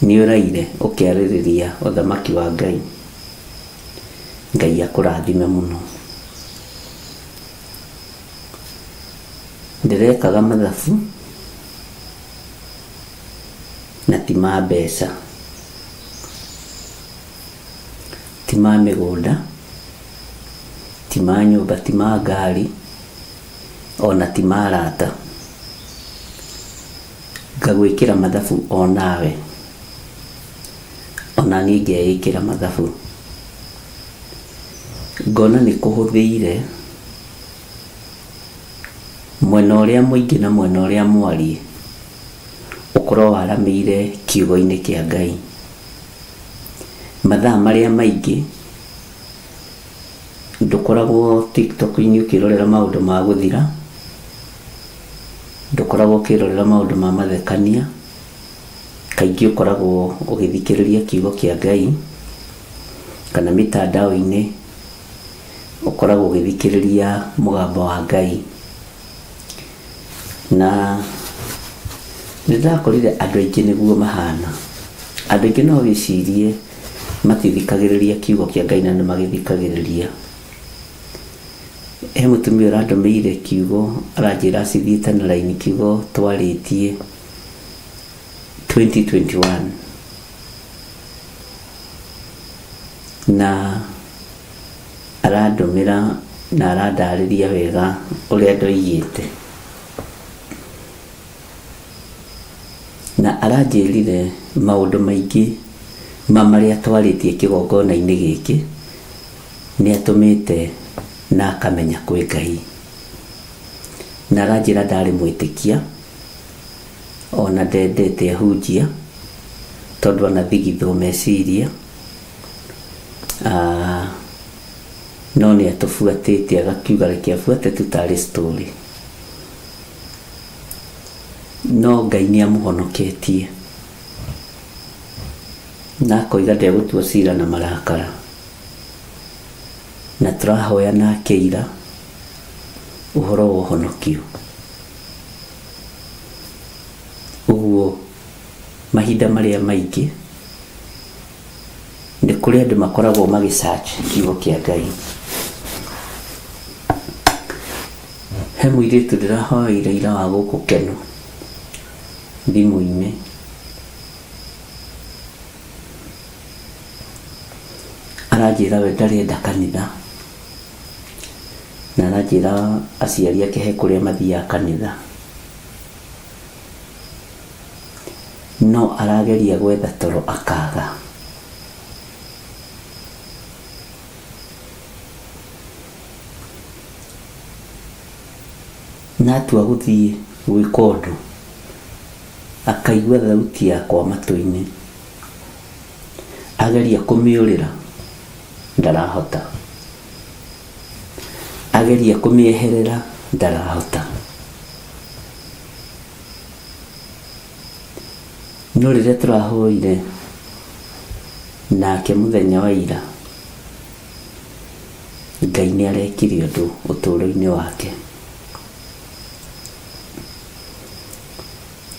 Nĩ ũraire ũkĩarĩrĩria ũthamaki wa Ngai? Ngai akũrathime mũno. Ndĩrekaga mathabu na ti ma mbeca, ti ma mĩgũnda, ti ma nyũmba, ti ma ngari, ona ti ma arata. Ngagwĩkĩra mathabu o nawe, ona niĩ ngeĩkĩra mathabu. Ngona nĩ kũhũthĩire mwena ũrĩa mũingĩ na mwena ũrĩa mwariĩ ũkorwo waramĩire kiugo-inĩ kĩa Ngai. Mathaa marĩa maingĩ ndũkoragwo TikTok-inĩ ũkĩrorera maũndũ ma gũthira, ndũkoragwo ũkĩrorera maũndũ ma mathekania, kaingĩ ũkoragwo ũgĩthikĩrĩria kiugo kĩa Ngai, kana mĩtandao-inĩ ũkoragwo ũgĩthikĩrĩria mũgambo wa Ngai. Na nĩndakorire andũ aingĩ nĩguo mahana. Andũ aingĩ no wĩcirie matithikagĩrĩria kiugo kĩa Ngai na nĩmagĩthikagĩrĩria. He mũtumia ũrandũmĩire kiugo aranjĩra acithiĩte na raini kiugo twarĩtie 2021, na arandũmĩra na arandarĩria wega ũrĩa ndoigĩte, na aranjĩrire maũndũ maingĩ marĩa twarĩtie kĩgongona-inĩ gĩkĩ nĩ atũmĩte na akamenya kwĩ Ngai. Na aranjĩra ndarĩ mwĩtĩkia, ona ndendete ahunjia tondũ ona thigithwo meciria, no nĩ atũbuatĩte, agakiuga reke abuate tutarĩ story. No Ngai nĩ amũhonoketie na akoiga ndegũtua cira na marakara, na tũrahoya nake ira ũhoro wa ũhonokio. Ũguo mahinda marĩa maingĩ nĩ kũrĩ andũ makoragwo magĩsearch kiugo kĩa Ngai. He mũirĩtu ndĩrahoire ira wa gũkũ Keno thimũ-inĩ, aranjĩra we ndarenda kanitha, na aranjĩra aciari ake he kũrĩa mathiaga kanitha, no arageria gwetha toro akaga. Na atua gũthiĩ gwĩka ũndũ, akaigua thauti yakwa matũ-inĩ, ageria kũmĩũrĩra ndarahota, ageria kũmĩeherera ndarahota. No rĩrĩa tũrahoire nake mũthenya wa ira, Ngai nĩ arekire ũndũ ũtũũro-inĩ wake.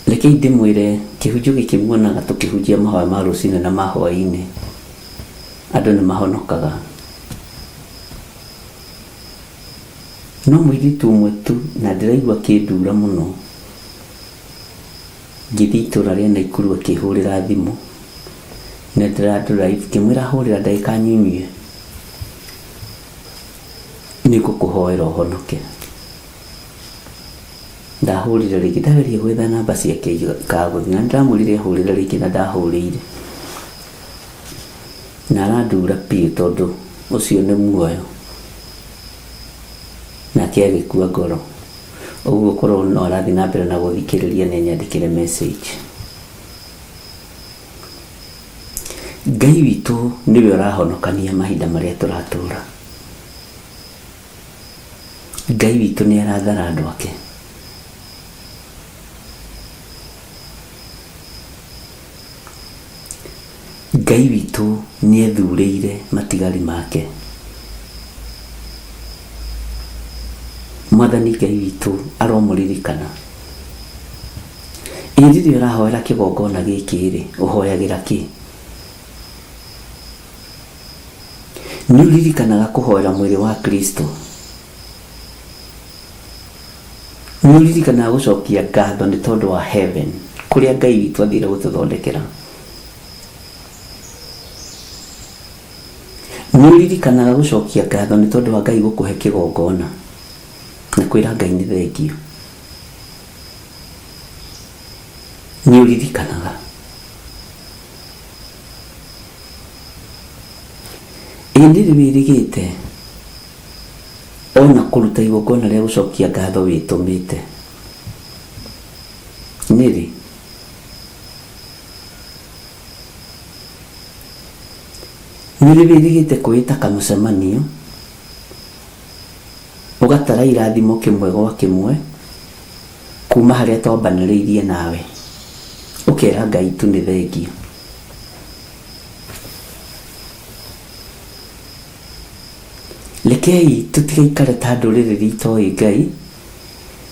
Reke ndĩmwĩre kĩhunjio gĩkĩ muonaga tũkĩhunjia mahoya ma rũcinĩ na ma hwaĩ-inĩ, andũ nĩ mahonokaga. no mũirĩtu ũmwe tu na ndĩraigua kĩndura mũno ngĩthiĩ itũra rĩa Naikuru akĩhũrĩra thimũ na ndĩradrive ngĩmwĩra hũrĩra ndagĩka nyinyi nĩngũkũhoera ũhonoke. Ndahũrire rĩngĩ ndageria gwetha namba ciake ikagũthi na ndamwĩrire hũrĩra rĩngĩ na ndahũrĩire na arandura piũ tondũ ũcio nĩ muoyo nake agĩkua ngoro. Ũguo korwo no arathiĩ na mbere na gũthikĩrĩria nĩ nyandĩkĩre message. Ngai witũ nĩwe ũrahonokania mahinda marĩa tũratũra. Ngai witũ nĩ arathara andũ ake. Ngai witũ nĩ ethurĩire matigari make. Mwathani Ngai witũ aromũririkana. Ĩndĩ ũrahoera kĩgongona gĩkĩ rĩ, ũhoyagĩra kĩ? Nĩ ũririkanaga kũhoera mwĩrĩ wa Kristo? Nĩ ũririkanaga gũcokia ngatho nĩ tondũ wa heaven kũrĩa Ngai witũ athire gũtũthondekera? Nĩ ũririkanaga gũcokia ngatho nĩ tondũ wa Ngai gũkũhe kĩgongona na kwĩra Ngai nĩ thengio? Nĩ ũririkanaga? Ĩndĩ wĩrĩgĩte ona kũruta igongona rĩa gũcokia ngatho wĩtũmĩte nĩrĩ? Nĩ wĩrĩgĩte kwĩta kamũcemanio ũgatara irathimo kĩmwe gwa kĩmwe kuma harĩa twambanĩrĩirie nawe ũkera Ngai tu nĩ thengio? Rekei tũtigaikare ta ndũrĩrĩ itoĩ Ngai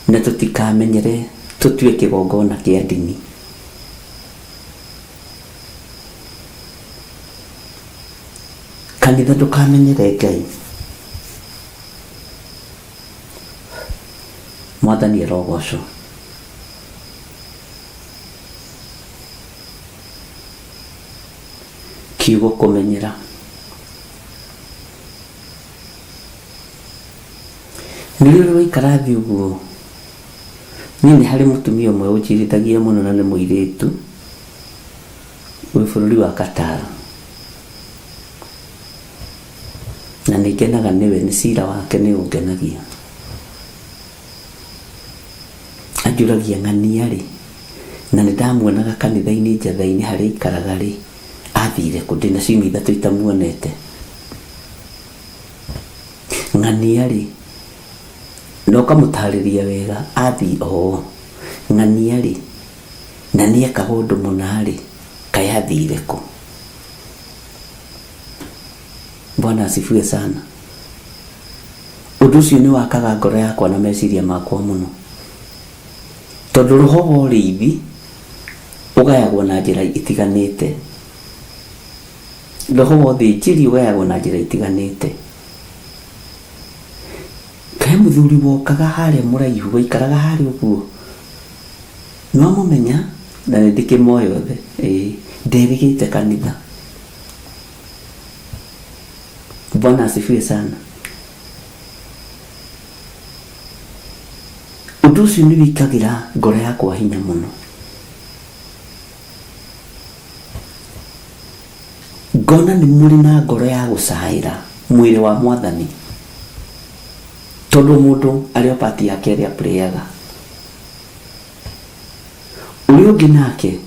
na tũtikamenyere tũtue kĩgongona kĩa ndini. Kanitha ndũkamenyere Ngai. Mwathani arogocwo. Kiugo kũmenyera. Nĩrĩo waikara thĩ ũguo niĩ nĩ harĩ mũtumia ũmwe ũnjirithagia mũno na nĩ mũirĩtu wĩ bũrũri wa Qatar na nĩ ngenaga nĩwe, nĩ cira wake nĩ ũngenagia. Anjũragia ng'ania rĩ, na nĩ ndamuonaga kanitha-inĩ njatha-inĩ harĩa ikaraga rĩ, athire kũ? Ndĩna ciumia 3 itamuonete. Ng'ania rĩ, no kamũtarĩria wega, athi o ng'ania rĩ, na nĩ ekaga ũndũ mũna rĩ, kaĩ athire kũ? Bwana asifiwe sana. Ũndũ ũcio nĩ wakaga ngoro yakwa na meciria makwa mũno, tondũ roho wa ũrĩithi ũgayagwo na njĩra itiganĩte. Roho wa ũthĩnjĩri ũgayagwo na njĩra itiganĩte. Kaĩ mũthuri wokaga harĩa mũraihu waikaraga harĩa ũguo no mũmenya na nĩ ndĩkĩmoya othe nderĩgĩte kanitha. Bwana asifiwe sana. Ũndũ ũcio nĩ wĩkagĩra ngoro yakwa hinya mũno. Ngona nĩ mũrĩ na ngoro ya gũcaĩra mwĩrĩ wa Mwathani, tondũ mũndũ arĩ o pati yake ĩrĩa prayaga. Ũrĩa ũngĩ nake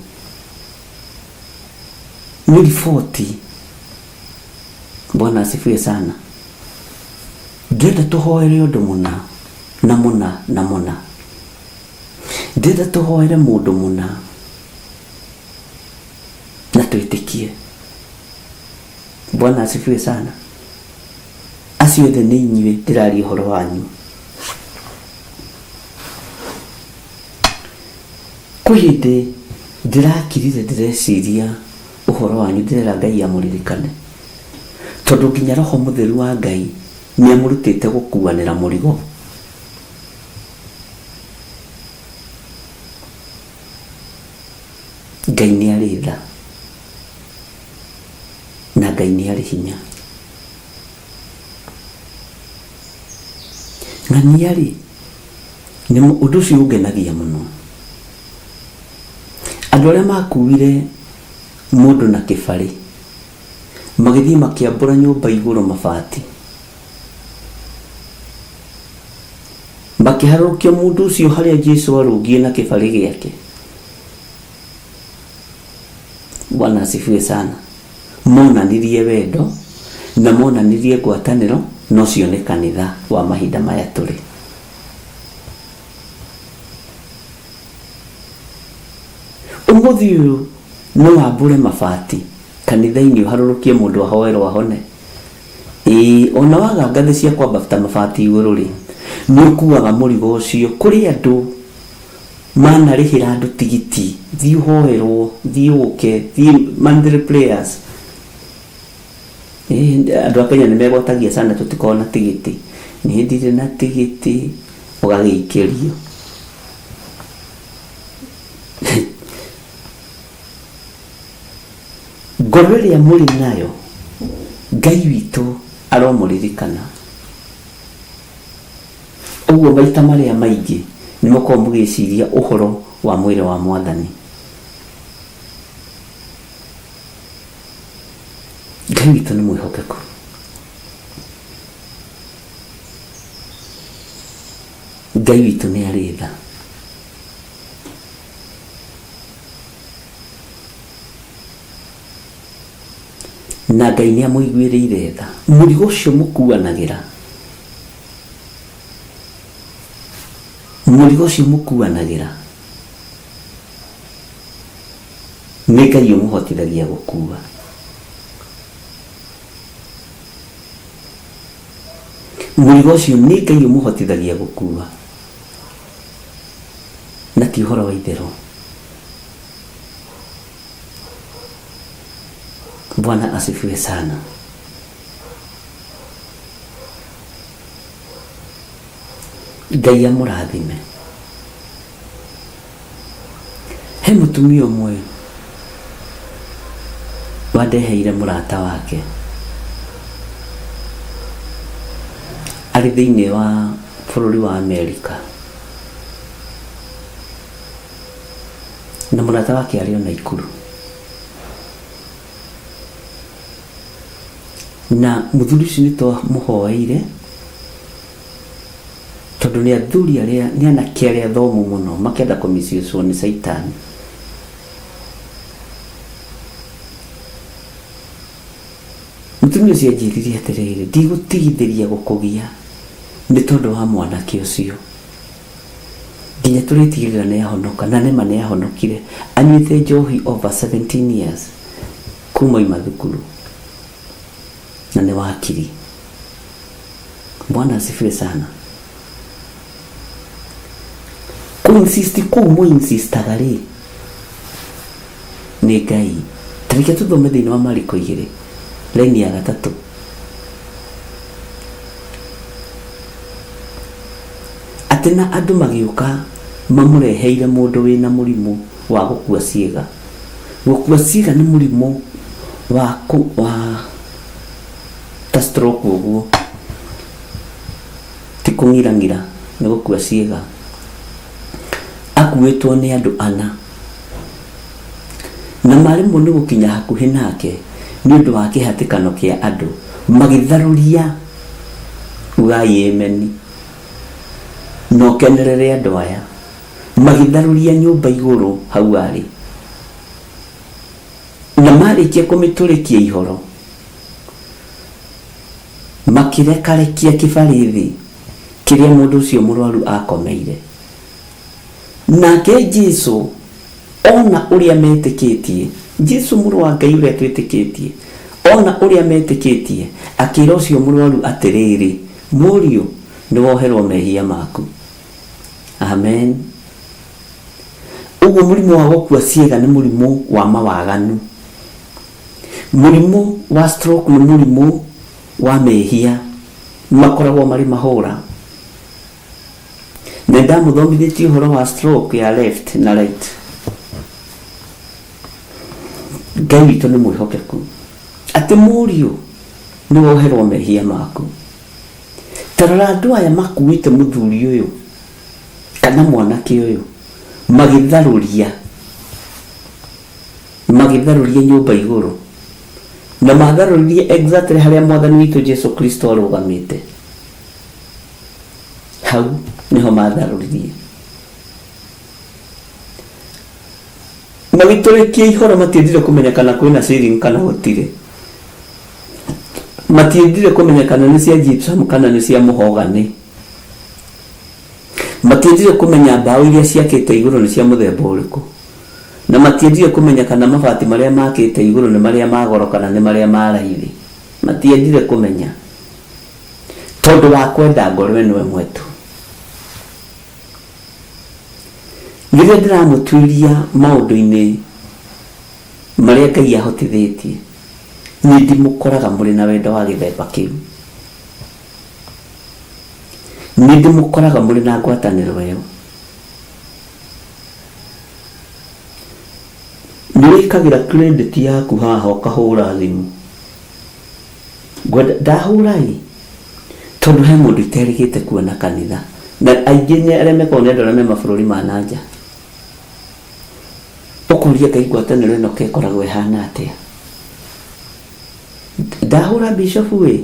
nĩ riboti. Bwana asifiwe sana. Ndĩrenda tũhoere ũndũ mũna na mũna na mũna. Ndĩrenda tũhoere mũndũ mũna na twĩtĩkie. Bwana asifiwe sana. Acio othe nĩ inyuĩ ndĩraria ũhoro wanyu. Kwĩ hĩndĩ ndĩrakirire ndĩreciria ũhoro wanyu, ndĩrera Ngai amũririkane, tondũ nginya Roho Mũtheru wa Ngai nĩ amũrutĩte gũkuanĩra mũrigo Ngai nĩ arĩ tha na Ngai nĩ arĩ hinya. Ng'ania rĩ, nĩ ũndũ ũcio ũngenagia mũno. Andũ arĩa makuire mũndũ na kĩbarĩ magĩthiĩ makĩambũra nyũmba igũrũ mabati, makĩharũkia mũndũ ũcio harĩa Jesũ arũngiĩ na kĩbarĩ gĩake. Bwana asifiwe sana. Monanirie wendo na monanirie ngwatanĩro, no cio nĩ kanitha wa mahinda maya tũrĩ. Ũmũthĩ ũyũ no wambũre mabati kanitha-inĩ ũharũrũkie mũndũ ahoerwo ahone. Ona waga ngathĩ cia kwambata mabati igũrũ rĩ, nĩ ũkuaga mũrigo ũcio kũrĩ andũ manarĩhĩra andũ tigiti, thiĩ ũhoerwo, thiĩ ũke, thiĩ monthly prayers. Andũ a Kenya nĩ megwatagia sana tũtikoragwo na tigiti. Niĩ ndirĩ na tigiti, ũgagĩikĩrio. Ngoro ĩrĩa mũrĩ nayo, Ngai witũ aromũririkana. Ũguo maita marĩa maingĩ nĩ mũkoragwo mũgĩciria ũhoro wa mwĩrĩ wa Mwathani. Ngai witũ nĩ mwĩhokeku. Ngai witũ nĩ arĩ tha. Na Ngai nĩ amũiguĩrĩire tha. Mũrigo ũcio mũkuanagĩra, mũrigo ũcio mũkuanagĩra, nĩ Ngai ũmũhotithagia gũkua. Mũrigo ũcio nĩ Ngai ũmũhotithagia gũkua, na ti ũhoro wa itherũ. Bwana asifiwe sana. Ngai amũrathime. He mũtumia ũmwe wandeheire mũrata wake, arĩ thĩinĩ wa bũrũri wa Amerika, na mũrata wake arĩ o Naikuru. Na mũthuri ũcio nĩ twamũhoeire tondũ nĩ athuri arĩa, nĩ anake arĩa athomu mũno makĩenda kũmicioco nĩ Saitani. Mũtumia ũcio anjĩrire atĩrĩrĩ, ndigũtigithĩria gũkũgia nĩ tondũ wa mwanake ũcio. Nginya tũrĩtigĩrĩra nĩ ahonoka, na nĩma nĩ ahonokire. Anyuĩte njohi over 17 years kuma ima thukuru, na nĩ wakiri. Bwana asifiwe sana. Kuinsisti kũu mũinsistaga rĩ, nĩ Ngai. Tarĩkia tũthome thĩinĩ wa Mariko 2 laini ya 3. Atĩ na andũ magĩũka mamũreheire mũndũ wĩna mũrimũ wa gũkua ciĩga. Gũkua ciĩga nĩ mũrimũ wa ta stroke ũguo, ti kũng'irang'ira, nĩ gũkua ciĩga. Akuĩtwo nĩ andũ 4, na marĩmwo nĩ gũkinya hakuhĩ nake nĩ ũndũ wa kĩhatĩkano kĩa andũ, magĩtharũria ugai ameni, no kenerere andũ aya, magĩtharũria nyũmba igũrũ hau arĩ, na marĩkia kũmĩtũrĩkia ihoro, makĩrekarekia kĩbarĩ thĩ kĩrĩa mũndũ ũcio mũrwaru akomeire. Nake Jesũ ona ũrĩa metĩkĩtie, Jesũ mũrũ wa Ngai ũrĩa twĩtĩkĩtie, ona ũrĩa metĩkĩtie, akĩra ũcio mũrwaru atĩrĩrĩ, mũriũ nĩ woherwo mehia maku. Amen. Ũguo mũrimũ wa gũkua ciĩga nĩ mũrimũ wa mawaganu. Mũrimũ wa stroke nĩ mũrimũ wa mehia, makoragwo marĩ mahũra. Na ndamũthomithĩtie ũhoro wa stroke ya left na right. Ngai witũ nĩ mwĩhokeku atĩ mũriũ nĩ woherwo mehia maku. Tarora andũ aya makuĩte mũthuri ũyũ kana mwanake ũyũ magĩtharũria nyũmba igũrũ, na matharũririe exactly harĩa mwathani witũ Jesu Kristo arũgamĩte. Hau niho matharũririe, magĩtũrĩkia ihoro. Matiendire kũmenyekana kwĩna ceiling kana gũtirĩ. Matiendire kũmenyekana nĩ cia gypsum kana nĩ cia mũhogani. Matiendire kũmenya mbaũ iria ciakĩte igũrũ nĩ cia mũthemba ũrĩkũ, na matiendire kũmenyekana mabati marĩa makĩte igũrũ nĩ marĩa magoro kana nĩ marĩa maraithi. Matiendire kũmenya, tondũ wa kwenda ngoro ĩno ĩmwe tu. Rĩrĩa ndĩramũtuĩria maũndũ-inĩ marĩa Ngai ahotithĩtie, nĩ ndĩmũkoraga mũrĩ na wendo wa gĩthemba kĩu. Nĩ ndĩmũkoraga mũrĩ na ngwatanĩro ĩyo. Nĩ wĩkagĩra credit yaku haha ũkahũra thimũ. Ndahũra-ĩ tondũ he mũndũ iterĩgĩte kuona kanitha, na aingĩ nĩ arĩa mekorwo nĩ andũ arĩa me mabũrũri ma nanja. Ũkũria Ngai ngwatanĩro ĩno ĩkoragwo ĩhana atĩa? Ndahũra bishop we,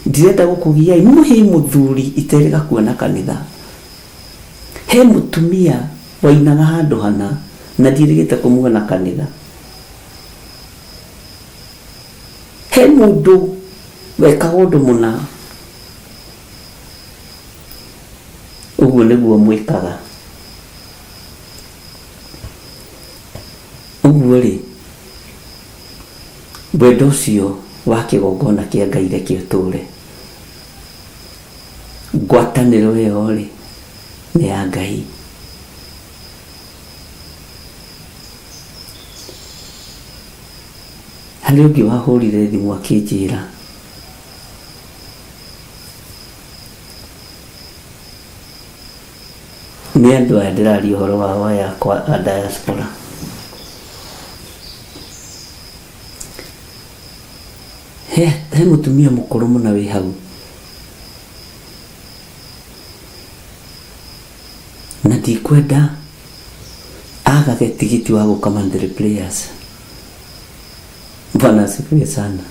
ndirenda gũkũgia, mũhe mũthuri iterĩga kuona kanitha. He mũtumia wainaga handũ hana na ndirĩgĩte kũmuona kanitha. He mũndũ wekaga ũndũ mũna. Ũguo nĩguo mwĩkaga. Ũguo-rĩ, wendo ũcio wa kĩgongona kĩa Ngai reke ũtũre. Ngwatanĩro ĩyo-rĩ nĩ ya Ngai. Harĩ ũngĩ wahũrire thimũ akĩnjĩra nĩ andũ aya ndĩraria ũhoro wao yakwa a diaspora. He mũtumia mũkũrũ mũno wĩ hau, na ndikwenda agage tigiti wa gũka Mandiri Players. Bwana asifiwe sana.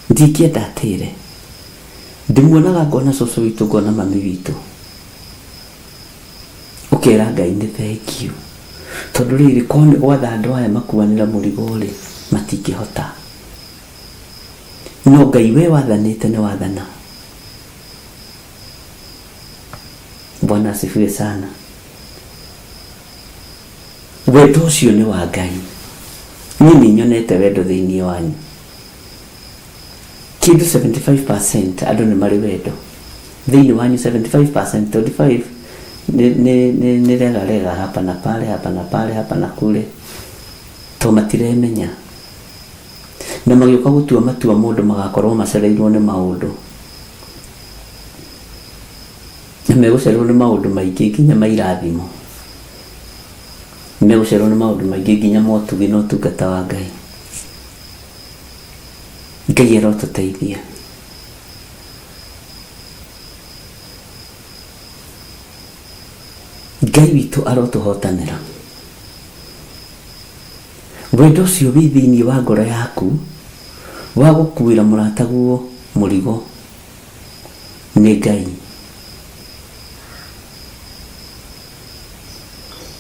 Ndingĩenda atĩre, ndĩmuonaga ngona cũcũ witũ, ngona mami witũ, ũkera Ngai nĩ thank you, tondũ rĩrĩ korwo nĩ gwatha andũ aya makuanĩra mũrigo-rĩ matingĩhota. No Ngai we wathanĩte nĩ wathana. Bwana asifiwe sana. Wendo ũcio nĩ wa Ngai. Niĩ nĩ nyonete wendo thĩinĩ wanyu. Kĩndũ 75% andũ nĩ marĩ wendo thĩinĩ wanyu. 75%, 25 nĩ rega hapa na pale, hapa na pale, hapa na kule, to matiremenya. Na magĩũka gũtua matua mũndũ magakorwo macereirwo nĩ maũndũ, na megũcererwo nĩ maũndũ maingĩ nginya mairathimo, megũcererwo nĩ maũndũ maingĩ nginya motugi na ũtungata wa Ngai. Ngai arotũteithia. Ngai witũ arotũhotanĩra. Wendo ũcio wĩ thĩinĩ wa ngoro yaku wa gũkuĩra mũrataguo mũrigo nĩ Ngai.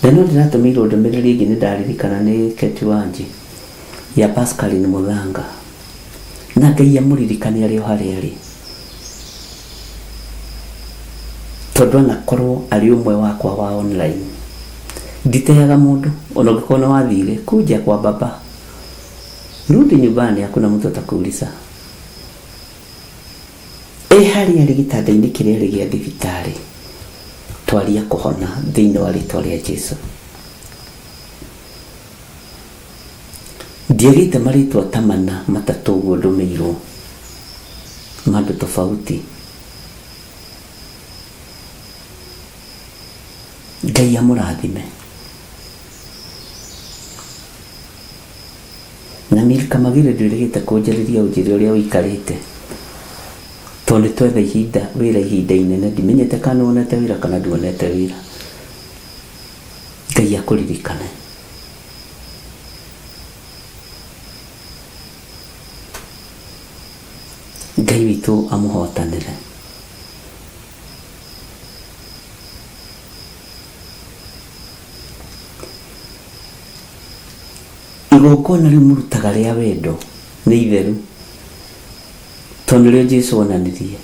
Na no ndĩratũmĩirwo ndũmĩrĩri ĩngĩ, nĩ ndaririkana nĩ Keti Wanji ya Pascaline Mũthanga, na Ngai amũririkane arĩ o harĩa arĩ, tondũ anakorwo arĩ ũmwe wakwa wa online. Nditeaga mũndũ, ona ũngĩkorwo nĩ wathire kuja kwa baba, rudi nyumbani, hakuna mtu atakuuliza. Harĩa arĩ gĩtanda-inĩ kĩrĩa arĩ gĩa thibitarĩ, twaria kũhona thĩinĩ wa rĩĩtwa rĩa Jesũ. Ndiagĩte marĩtwa ta mana matatũ ũguo ndũmĩirwo, mandũ tofauti. Ngai amũrathime. na Milka Magire ndirigite kunjariria unjiri uria wikarite tondu twetha ihinda wira ihinda inene ndimenyete kana wonete wira kana nduonete wira. Ngai akuririkane. Ngai witu amuhotanire. Igongona riu murutaga ria wendo ni itheru tondu rio Jesu onanirie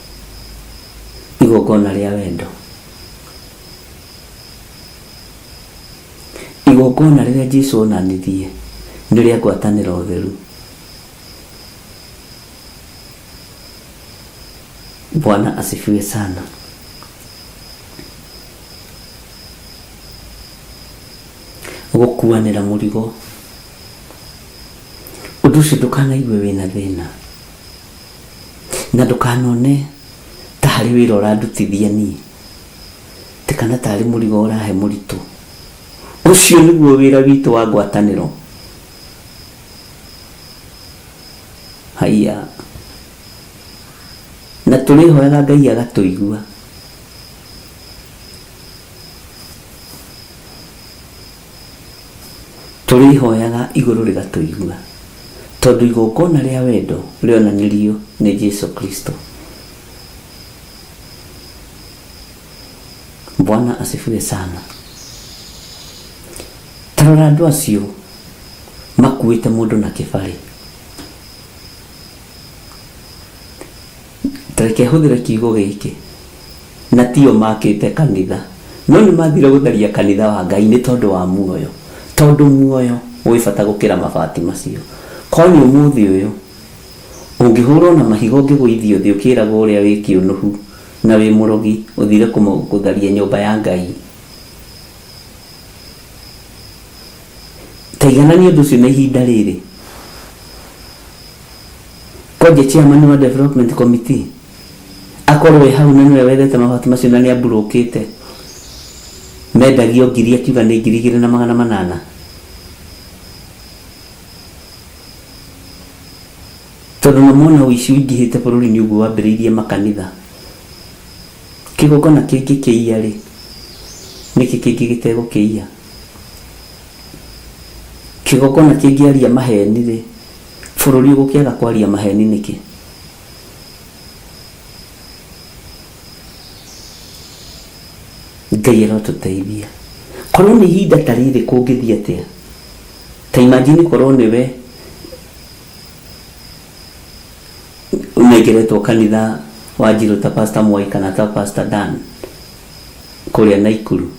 igongona ria wendo. Igongona riria Jesu onanirie ni ria ngwatanira utheru. Bwana asifiwe sana. Gukuanira murigo undu ucio ndukanaigwe wina thina na ndukanone ta hari wira urandutithia ni ti kana tari murigo urahe muritu. Ucio niguo wira witu wa ngwataniro. Haiya na turihoyaga Ngai agatuigua. Turihoyaga iguru rigatuigua tondu igongona ria wendo rionanirio ni Jesu Kristo. Bwana asifiwe sana. Tarora andu acio makuite mundu na kibari. Tareke huthira kiugo giki na tio makite kanitha no ni mathire gutharia kanitha wa Ngai ni tondu wa muoyo. Tondu muoyo wifata gukira mabati macio. Koni umuthi uyu ungihurwo na mahigo ngigwithio thi ukiragwo uria wiki unuhu na wi murogi uthire kutharia nyumba ya Ngai. Taiganani undu ucio na ihinda riri. Koje chairman wa development committee akorwe hau na niwe wethete mabati macio na ni aburukite mendagio ngiri akiuga ni 2,800. Tondu namona wici wingihite bururi-ini uguo wambiriirie makanitha. Kigongona kingi kiia ri niki kingi gitegukiia. Kigongona kingi aria maheni ri bururi ugukiaga kwaria maheni niki. Ngai arotuteithia. Korwo ni ihinda ta riri kungithia atia ta imagine korwo niwe unegeretwo kanitha wa Njiro ta Pastor Mwai kana ta Pastor Dan kuria Naikuru.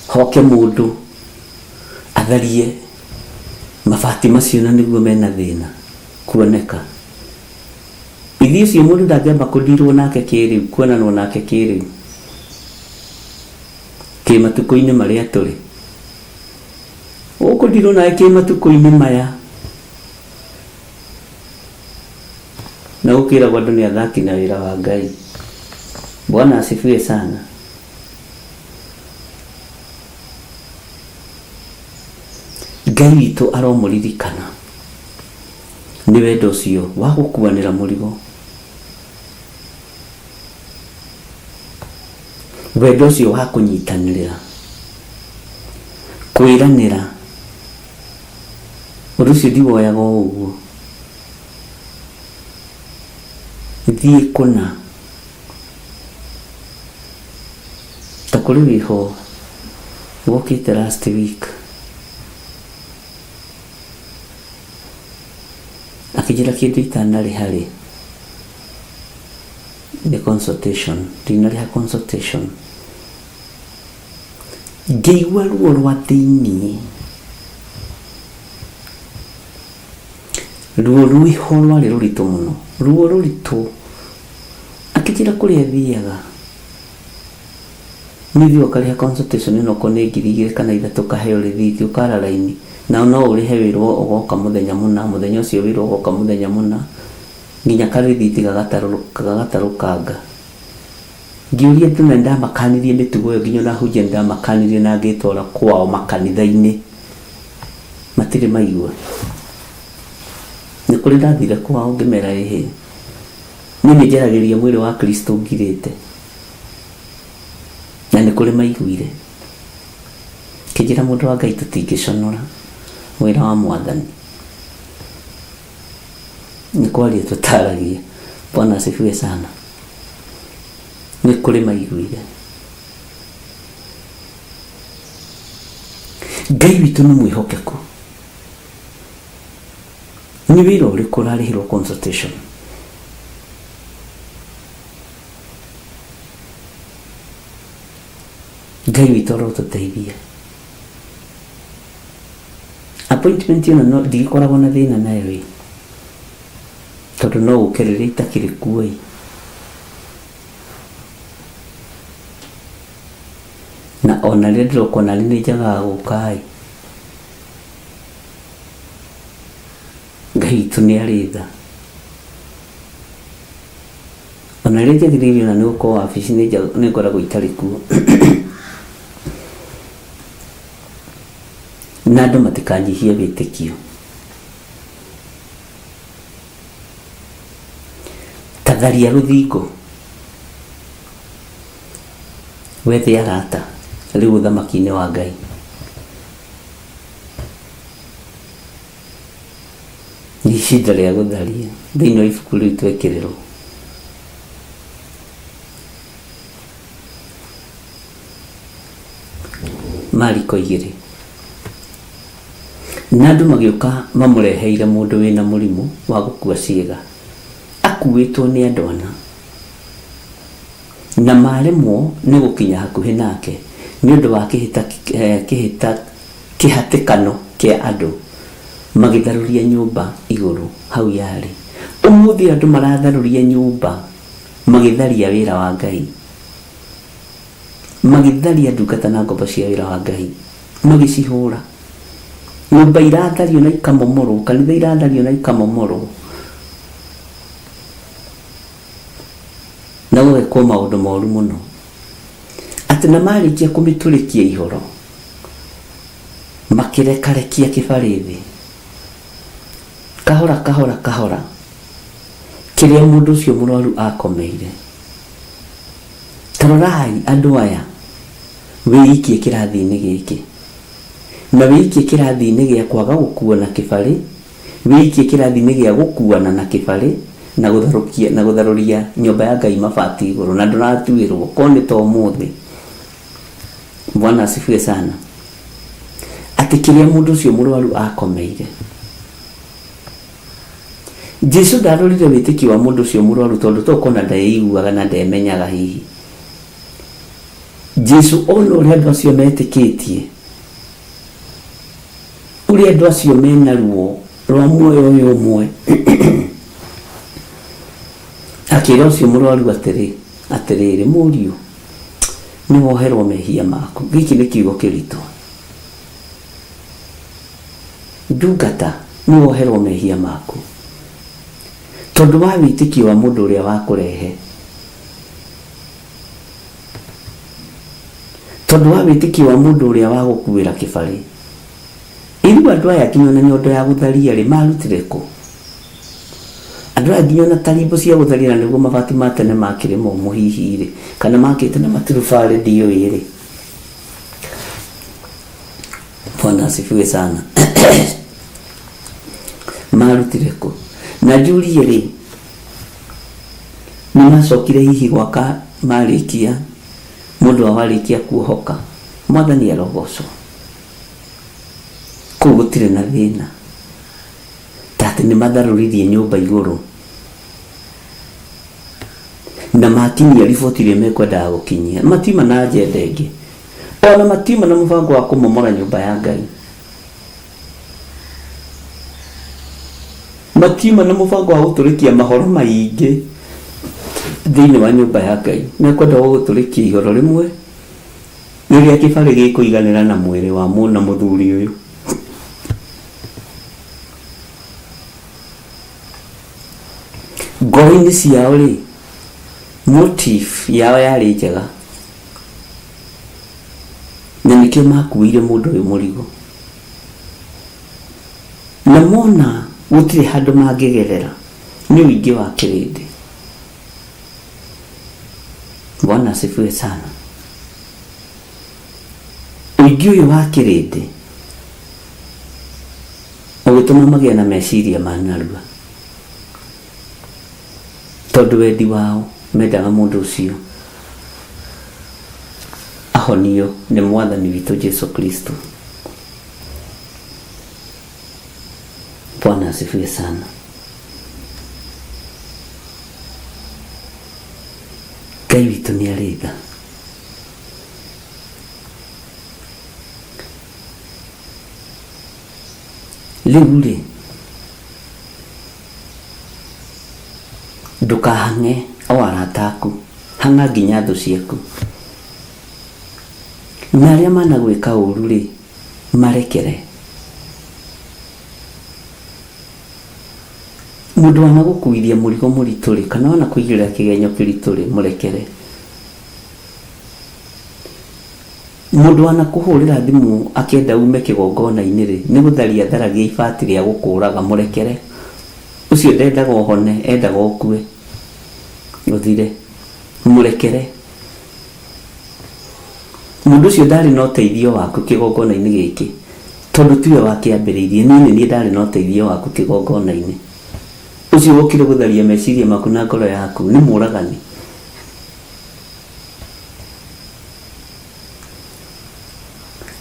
Hoke mundu atharie mabati macio na niguo mena thina kuoneka. Ithi ucio mundu ndangĩamba kũndirwo nake kĩrĩu kuonanwo nake kĩrĩu kĩmatuko-inĩ maria tũrĩ. Ũkũndirwo nake kĩmatuko-inĩ maya na ukiragwo andu ni athaki na wira wa Ngai. Bwana asifiwe sana. Ngai witu aromuririkana ni wendo ucio wa gukuanira murigo. Wendo ucio wa kunyitanirira kwiranira undu ucio ndiwoyaga uguo thii kuna ta kuri wiho wokite last week akijira kindu itanari hari the consultation dinari ha consultation ngeigua ruo rwa thiini ruo rwiho rwari ruritu muno ruo ruritu akijira kuri athiaga nithi ukariha consultation ino ko ni 2,000 kana 3 kaheo rithiti ukara laini na no urihe wirwo ugoka muthenya muna muthenya ucio wirwo ugoka muthenya muna nginya karithiti gagatarukanga ngiuria tu nenda makanirie mitugo yo nginya na huje nda makanirie na ngitwara kwao makanitha-ini matire maigua nĩ kũrĩ ndathire kwao ngĩmera ĩhĩ niĩ nĩ njaragĩria mwĩrĩ wa Kristo ngirĩte, na nĩ kũrĩ maiguire. Kĩnjĩra mũndũ wa Ngai tũtingĩconora wĩra wa Mwathani, nĩ kwaria tũtaragia. Bwana asifiwe sana. Nĩ kũrĩ maiguire. Ngai witũ nĩ mwĩhokeku. Nĩ wĩra ũrĩkũ ũrarĩhĩrwo consultation? Ngai witũ arotũteithia. Appointment ĩno no ndĩkoragwo na thĩna nayo ĩ, tondũ no ũke rĩrĩa itakĩrĩ kuo ĩ. Na ona rĩrĩa ndĩroka na nĩ njagaga gũka ĩ, Ngai witũ nĩ arĩ tha. Ona rĩrĩa njagĩrĩirwo na nĩ gũkorwo wabici nĩ ngoragwo itarĩ kuo. Na andũ matikanyihie wĩtĩkio. Tharia rũthingo wethe arata rĩu ũthamaki-inĩ wa Ngai. Nĩ ihinda rĩa gũtharia thĩinĩ wa ibuku rĩu twekĩrĩrwo. Mariko 2. Na andũ magĩũka mamũreheire mũndũ wĩna mũrimũ wa gũkua ciĩga, akuĩtwo nĩ andũ ana, na maremwo nĩ gũkinya hakuhĩ nake nĩ ũndũ wa kĩhatĩkano kĩa andũ, magĩtharũria nyũmba igũrũ hau yarĩ. Ũmũthĩ andũ maratharũria nyũmba, magĩtharia wĩra wa Ngai, magĩtharia ndungata na ngombo cia wĩra wa Ngai, magĩcihũra. Nyũmba irathario na ikamomorwo, kanitha irathario na ikamomorwo, na gũgekwo maũndũ moru mũno. Atĩ na marĩkia kũmĩtũrĩkia ihoro, makĩrekarekia kĩbarĩ thĩ, kahora kahora kahora, kĩrĩa mũndũ ũcio mũrwaru akomeire. Tarorai andũ aya, wĩikie kĩrathi-inĩ gĩkĩ, na wĩikie kĩrathi-inĩ gĩa kwaga gũkuo na kĩbarĩ, wĩikie kĩrathi-inĩ gĩa gũkuana na kĩbarĩ, na gũtharũria nyũmba ya Ngai mabati igũrũ, na ndũratuĩrwo ko nĩ ta ũmũthĩ. Bwana asifiwe sana. Atĩ kĩrĩa mũndũ ũcio mũrwaru akomeire. Jesu ndarorire wĩtĩkio wa mũndũ ũcio mũrwaru tondũ tokona ndaiguaga na ndemenyaga hihi. Jesu ona ũrĩa andũ acio metĩkĩtie, ũrĩa andũ acio mena ruo rwa muoyo ũyũ ũmwe, akĩra ũcio mũrwaru atĩrĩrĩ, mũriũ nĩ woherwo mehia maku. Gĩkĩ nĩ kiugo kĩritũ. Ndungata nĩ woherwo mehia maku tondũ wa wĩtĩkio wa mũndũ ũrĩa wakũrehe, tondũ wa wĩtĩkio wa mũndũ ũrĩa wagũkuĩra kĩbarĩ. Iru andũ aya nginya na nyondo ya gũtharia rĩ marutire kũ? Andũ aya nginya na tarimbo cia gũtharia na nĩguo mabati ma tene makĩrĩ momũ hihi rĩ, kana makĩte na maturubarĩ ndiũĩ rĩ. Bwana asifiwe sana. Marutire kũ? Na njurie rĩ, nĩ macokire hihi gwaka marĩkia, mũndũ awarĩkia kuohoka, Mwathani arogocwo. Kũu gũtirĩ na thĩna, tatĩ nĩ matharũririe nyũmba igũrũ, na makinyia riboti ĩrĩa mekwendaga gũkinyia. Matiuma na agenda ĩngĩ, ona matiuma na mũbango wa kũmomora nyũmba ya Ngai, matiuma na mũbango wa gũtũrĩkia mahoro maingĩ thĩinĩ wa nyũmba ya Ngai. Mekwenda gũtũrĩkia ihoro rĩmwe rĩrĩa kĩbarĩ gĩkũiganĩra na mwĩrĩ wa mũna mũthuri ũyũ. Ngoro-inĩ ciao rĩ, motive yao yarĩ njega, na nĩkĩo makuĩire mũndũ ũyũ mũrigo. Na mona gutire handu mangigerera ni uingi wa kirindi. Bwana asifiwe sana. Uingi uyu wa kirindi ugituma magia na meciria manarua, tondu wendi wao mendaga mundu ucio ahonio ni mwathani witu Jesu Kristo. Bwana asifiwe sana. Ngai witu ni aritha. Riu ri ndukahange o arata aku, hanga nginya thu ciaku, na aria managwika uru ri marekere. Mundu wana gukuithia murigo muritu ri kana wana kuigirira kigenyo kiritu ri murekere. Mundu wana kuhurira thimu akienda ume kigongona-ini ri ni gutharia tharagia ibati ria gukuraga murekere. Ucio ndendaga uhone, endaga ukue uthire, murekere. Mundu ucio ndari na uteithio waku kigongona-ini giki, tondu tiwe wakiambiriirie, ni ndari na uteithio waku kigongona-ini. Ucio ukire gutharia meciria maku na ngoro yaku ni muragani.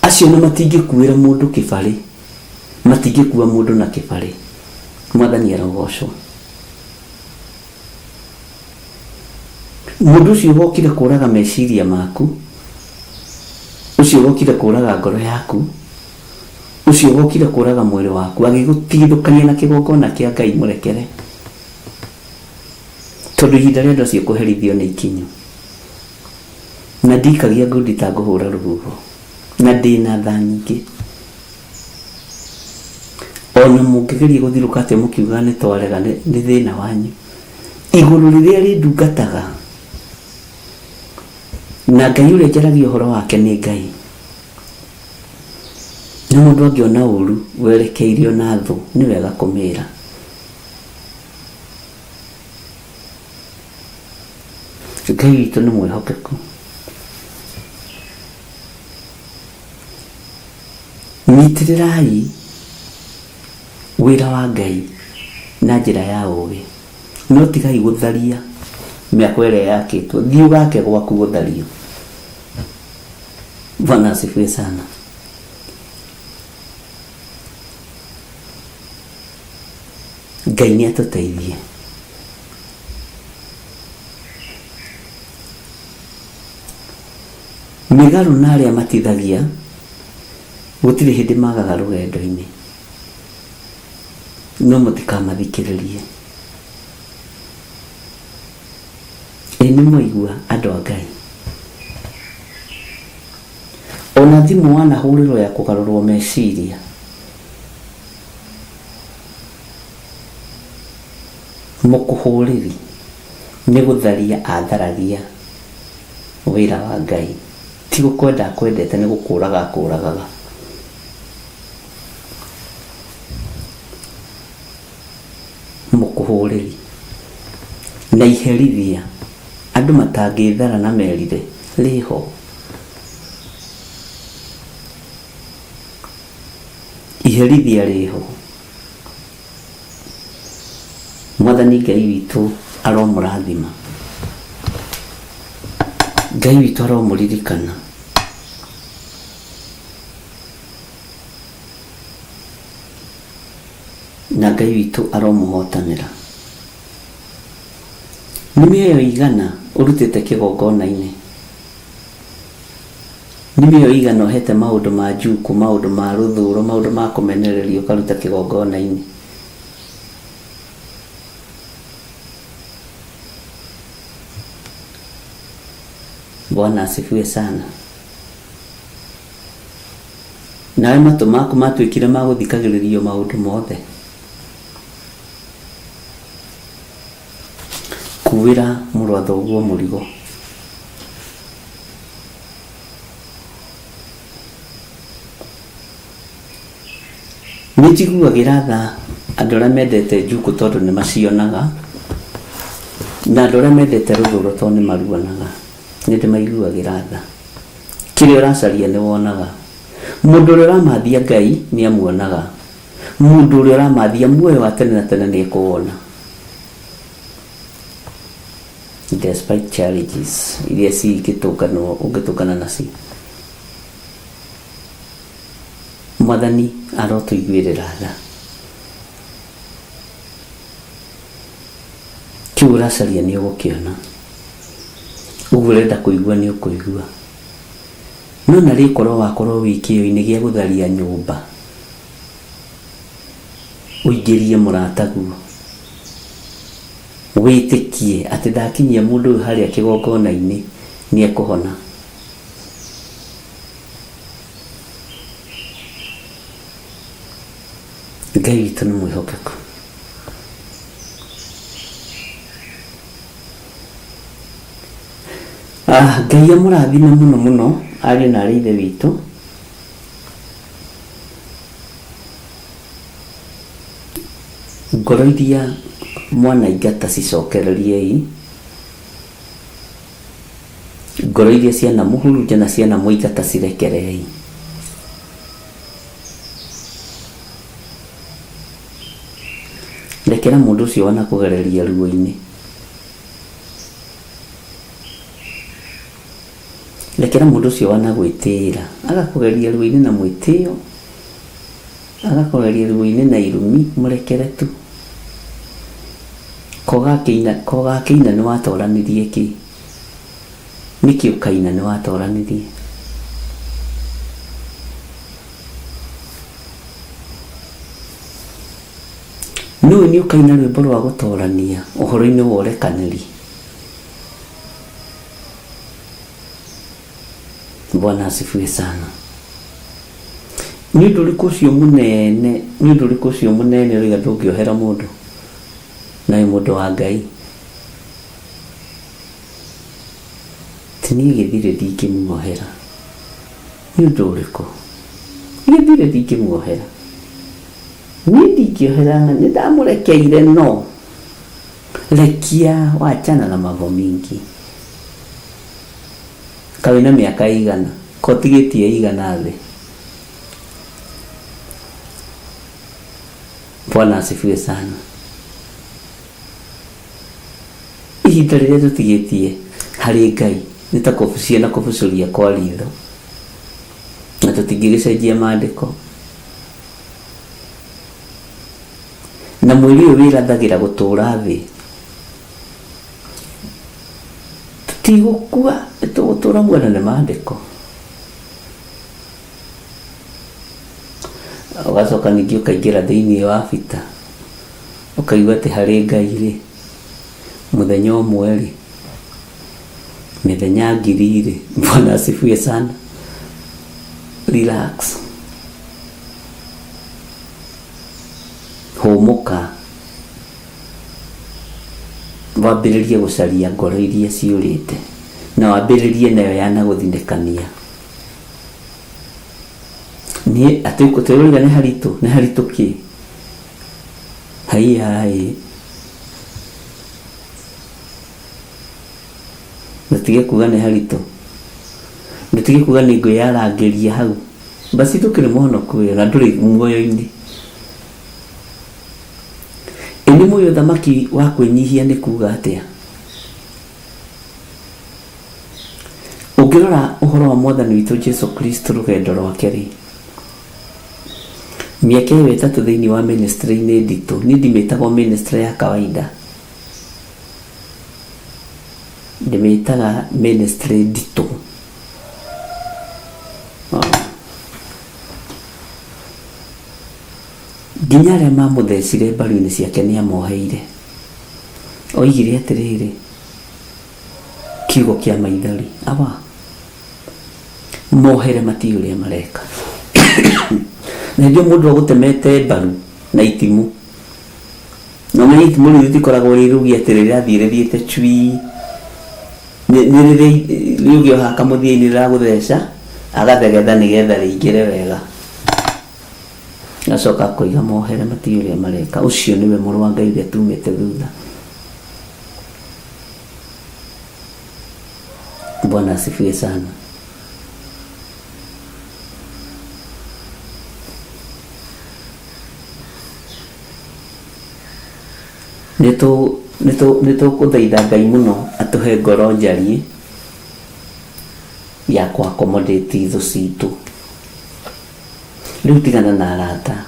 Acio na matingikuira mundu kibari, matingikuwa mundu na kibari. Mwathani arogocwo. Mundu ucio wokire kuraga meciria maku, ucio wokire kuraga ngoro yaku, ucio wokire kuraga mwiri waku, agigutigithukania na kigongona kia Ngai, murekere. Tondu ihinda ria ndocio kuherithio ni ikinyu, na ndikagia ngundi ta nguhura ruhuho, na ndina tha nyingi. Ona mungigeria guthiruka ate mukiuga ni twarega ni thina wanyu. Iguru riria rindungataga na Ngai uria njaragia uhoro wake ni Ngai, na mundu angiona uru werekeirio na thu ni wega kumira. Ngai witu ni mwihokeku. Nyitirirai wira wa Ngai na njira ya ugi, no tigai gutharia miako ĩrĩa yakĩtwo. Thiũ gake gwaku gũthario. Bwana asifiwe sana. Ngai nĩ atũteithie. Mĩgarũ na arĩa matithagia gũtirĩ hĩndĩ magaga rũgendo-inĩ, no mũtikamathikĩrĩrie. Nĩ mwaigua andũ a Ngai, ona thimũ wanahũrĩrwo ya kũgarũrwo meciria, mũkũhũrĩri nĩ gũtharia atharagia wĩra wa Ngai, ti gũkwenda kwendete nĩ gũkũraga akũragaga. Mũkũhũrĩri na iherithia andũ matangĩthara na merire rĩho. Iherithia rĩho. Mwathani Ngai witũ aromũrathima, Ngai witũ aromũririkana, na Ngai witũ aromũhotanĩra. Nĩ mĩoyo igana ũrutĩte kĩgongona-inĩ, nĩ mĩoyo igana ũhete maũndũ ma njuku, maũndũ ma rũthũũro, maũndũ ma kũmenererio ũkaruta kĩgongona-inĩ. Bwana asifiwe sana. Nawe matũ maku matuĩkire ma gũthikagĩrĩrio maũndũ mothe, kuwĩra mũrũ wa thoguo mũrigo. Nĩ njiguagĩra tha andå arä a mendete njuku tondå nä macionaga na andå arä a mendete rå thå ro tondå nä maruanaga nä ndä maiguagä ra tha kä rä a å racaria nä wonaga må ndå å rä a å ramathia Ngai nä amuonaga må ndå å rä a å ramathia muoyo wa tene na tene nä ekå wona despite challenges iria ũngĩtũngana nacio Mwathani arotũiguĩrĩra tha kĩu ũracaria nĩ ũgũkĩona ũguo ũrenda kũigua nĩ ũkũigua no na rĩkorwo wakorwo wĩ kĩo-inĩ gĩa gũtharia nyũmba ũingĩrie mũrataguo wĩtĩkie atĩ ndakinyia mũndũ ũyũ harĩa kĩgongona-inĩ nĩ ekũhona Ngai witũ nĩ mwĩhokeku Ngai amũrathime mũno mũno ariũ na aarĩ a Ithe witũ ngoro iria mwanaingata cicokereriei ngoro iria ciana mũhurunja na ciana mũingata cirekerei rekera mũndũ ũcio wana kũgereria ruo-inĩ rekera mũndũ ũcio wana gwĩtĩĩra agakũgeria ruo-inĩ na mwĩtĩo agakũgeria ruo-inĩ na irumi mũrekere tu kogakĩina nĩ watoranirie kĩ nĩkĩ ũkaina nĩ watoranirie nũĩ nĩ ũkaina rwĩmbo rwa gũtorania ũhoro-inĩ wa ũrekanĩri Bwana asifiwe sana nĩ ũndũ ũrĩkũ ũcio mũnene ũrĩa ndũngĩohera mũndũ na mũndũ wa Ngai tini gĩthire ndingĩmuohera nĩ ũndũ ũrĩkũ gĩthire ndingĩmuohera nĩ ndingĩohera nĩ ndamũrekeire no rekia wachana na mambo mingi kawe na mĩaka igana kotigĩtie igana thĩ Bwana asifiwe sana ihinda rĩrĩa tũtigĩtie harĩ Ngai nĩ ta kũbucia na kũbucũria kwa ritho na tũtingĩgĩcenjia maandĩko na mwĩrĩ ũyũ wĩrathagĩra gũtũũra thĩ tũtigũkua tũgũtũũra muoyo nĩ maandĩko ũgacoka ningĩ ũkaingĩra thĩinĩ wa bita ũkaigua atĩ harĩ Ngai rĩ mũthenya ũmwe rĩ mĩthenya ngiri rĩ Bwana asifiwe sana relax hũmũka wambĩrĩrie gũcaria ngoro iria ciũrĩte na wambĩrĩrie nayo yana gũthinĩkania nĩ atĩ kũtũũra nĩ haritũ kĩ hai ndutige kuga nĩ haritũ ndutige kuga nĩ ngwĩyarangĩria hau basi tũkĩrĩ mũhonoku wĩra na ndũrĩ muoyo-inĩ nĩ muoyo thamaki wa kwĩnyihia nĩ kuga atĩa ũngĩrora ũhoro wa Mwathani witũ Jesũ Kristo rũgendo rwake rĩ mĩaka ĩyo ĩtatũ thĩinĩ wa ministry-inĩ nditũ nĩ ndimĩtagwo ministry ya kawaida ndimĩtaga ministry nditũ nginya arĩa mamũthecire mbaru-inĩ ciake nĩ amoheire oigire atĩrĩrĩ kiugo kĩa maithori mohere matiĩ ũrĩa mareka na ndio mũndũ agũtemete mbaru na itimũ no nĩ itimũ rĩu rĩtikoragwo rĩrugi atĩ rĩrathiĩ rĩthiĩte cui nĩ rĩũgĩoha kamũthia-inĩ rĩragũtheca agathegetha nĩgetha rĩingĩre wega Gacoka kũiga mohere mati ũrĩa mareka. Ũcio nĩwe mũrũ wa Ngai ũrĩa tumĩte thutha. Bwana asifiwe sana. Nĩtũ kũthaitha Ngai mũno atũhe ngoro njariĩ ya kũ-accommodate ithu citũ. Rĩu tigana na arata.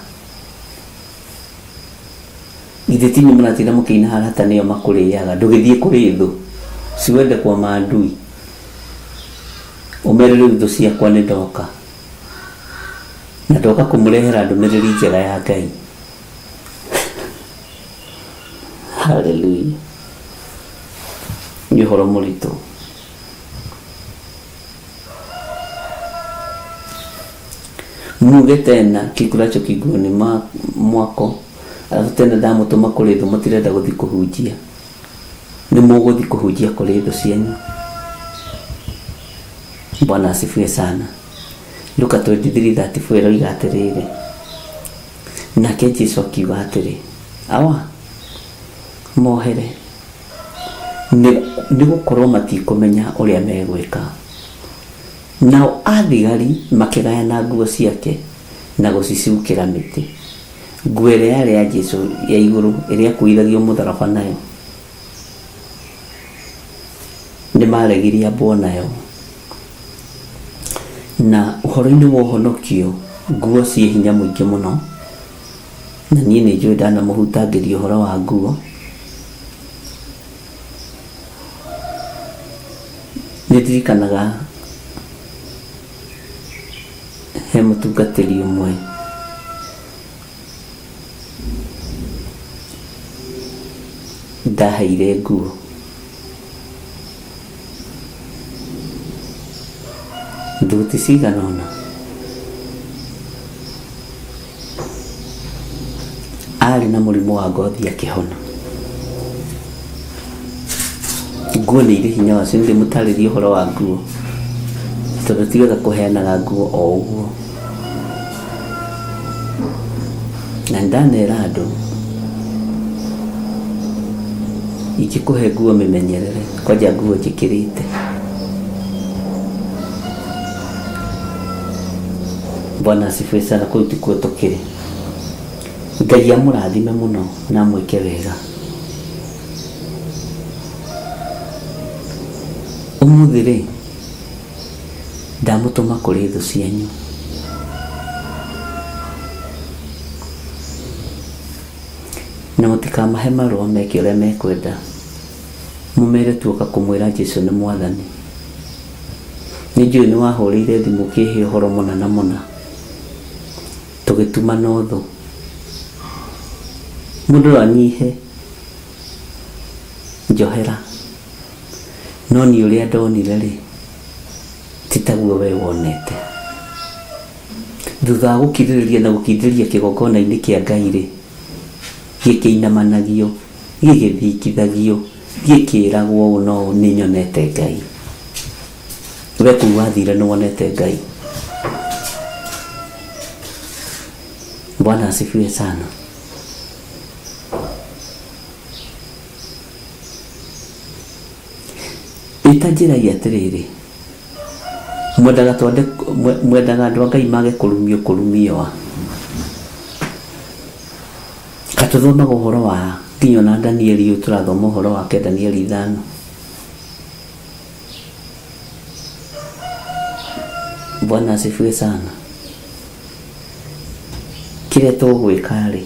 Ithe ti mũratinda mũkĩina arata nĩo makũrĩaga. Ndũgĩthiĩ kũrĩ thũ. Siwende kwa maadui. Umere rĩu thũ ciakwa nĩ ndoka. Na ndoka kũmũrehera ndũmĩrĩri njega ya Ngai. Hallelujah. Nĩ ũhoro mũritũ. Muge tena kikuracho kiguoni mwako. Alafu tena ndamũtũma kũrĩ thũ matirenda gũthiĩ kũhunjia. Nĩ mũgũthiĩ kũhunjia kũrĩ thũ cianyu. Bwana asifiwe sana. Luka 23:34 roiga atĩrĩrĩ. Nake Jesũ akiuga atĩrĩ. Awa mohere nĩ gũkorwo matikũmenya ũrĩa megwĩka. Nao athigari makĩgayana nguo ciake na gũcicukĩra mĩtĩ. Nguo ĩrĩa yarĩ ya Jesũ ya igũrũ ĩrĩa akuithagio mũtharaba nayo nĩ maregirie ambwo nayo. Na ũhoro-inĩ wa ũhonokio nguo ciĩ hinya mũingĩ mũno. Na niĩ nĩ njũĩ ndanamũhutangĩria ũhoro wa nguo. Nĩ ndirikanaga he mũtungatĩri ũmwe ndaheire nguo. Thuti cigana ũna. Arĩ na mũrimũ wa ngothi akĩhona. Nguo nĩ irĩ hinya wacio. Nĩ mũtarĩria ũhoro wa nguo. Tondũ ti wega kũheanaga nguo o ũguo. Na ndanera andũ ingĩkũhe nguo mĩmenyerere. Kwanja nguo njĩkĩrĩte. Bwana asifiwe sana. Kũu tikuo tũkĩrĩ. Ngai amũrathime mũno na mwĩke wega. Ũmũthĩ rĩ ndamũtũma kũrĩ thũ cianyu. Na mũtikamahe marũa meke ũrĩa mekwenda. Mũmere tuoka kũmwĩra Jesũ nĩ Mwathani. Nĩ njũĩ nĩ wahũrĩire thimũ ũkĩhe ũhoro mũna na mũna. Tũgĩtuma na ũthũ. Mũndũ anyihe njohera. No niĩ ũrĩa ndonire rĩ ti taguo we wonete. Thutha wa gũkirĩrĩria na gũkindĩria kĩgongona-inĩ kĩa Ngai rĩ gĩkĩinamanagio, gĩgĩthikithagio, gĩkĩragwo ũũ no nĩ nyonete Ngai. We kũu wathire nĩ wonete Ngai. Bwana asifiwe sana. Ĩta njĩra ya atĩrĩrĩ. Mwendaga andũ a Ngai mage kũrumio. Katũthomaga ũhoro wa nginya na Danieli. Tũrathoma ũhoro wake Danieli 5. Bwana asifiwe sana. Kĩrĩa tũgwĩka rĩ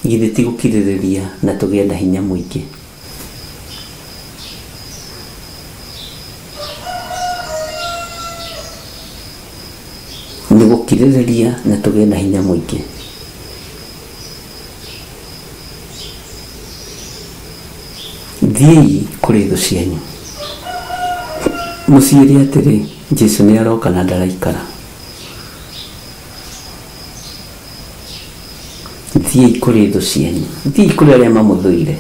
githĩ ti gũkirĩrĩria na tũgĩe na hinya mũingĩ. Nĩ gũkirĩrĩria na tũgĩe na hinya mũingĩ. Thiĩi kũrĩ thũ cianyu. Mũciĩre atĩrĩ Jesũ nĩ aroka na ndaraikara. Thiĩi kũrĩ thũ cianyu. Thiĩi kũrĩ arĩa mamũthũire.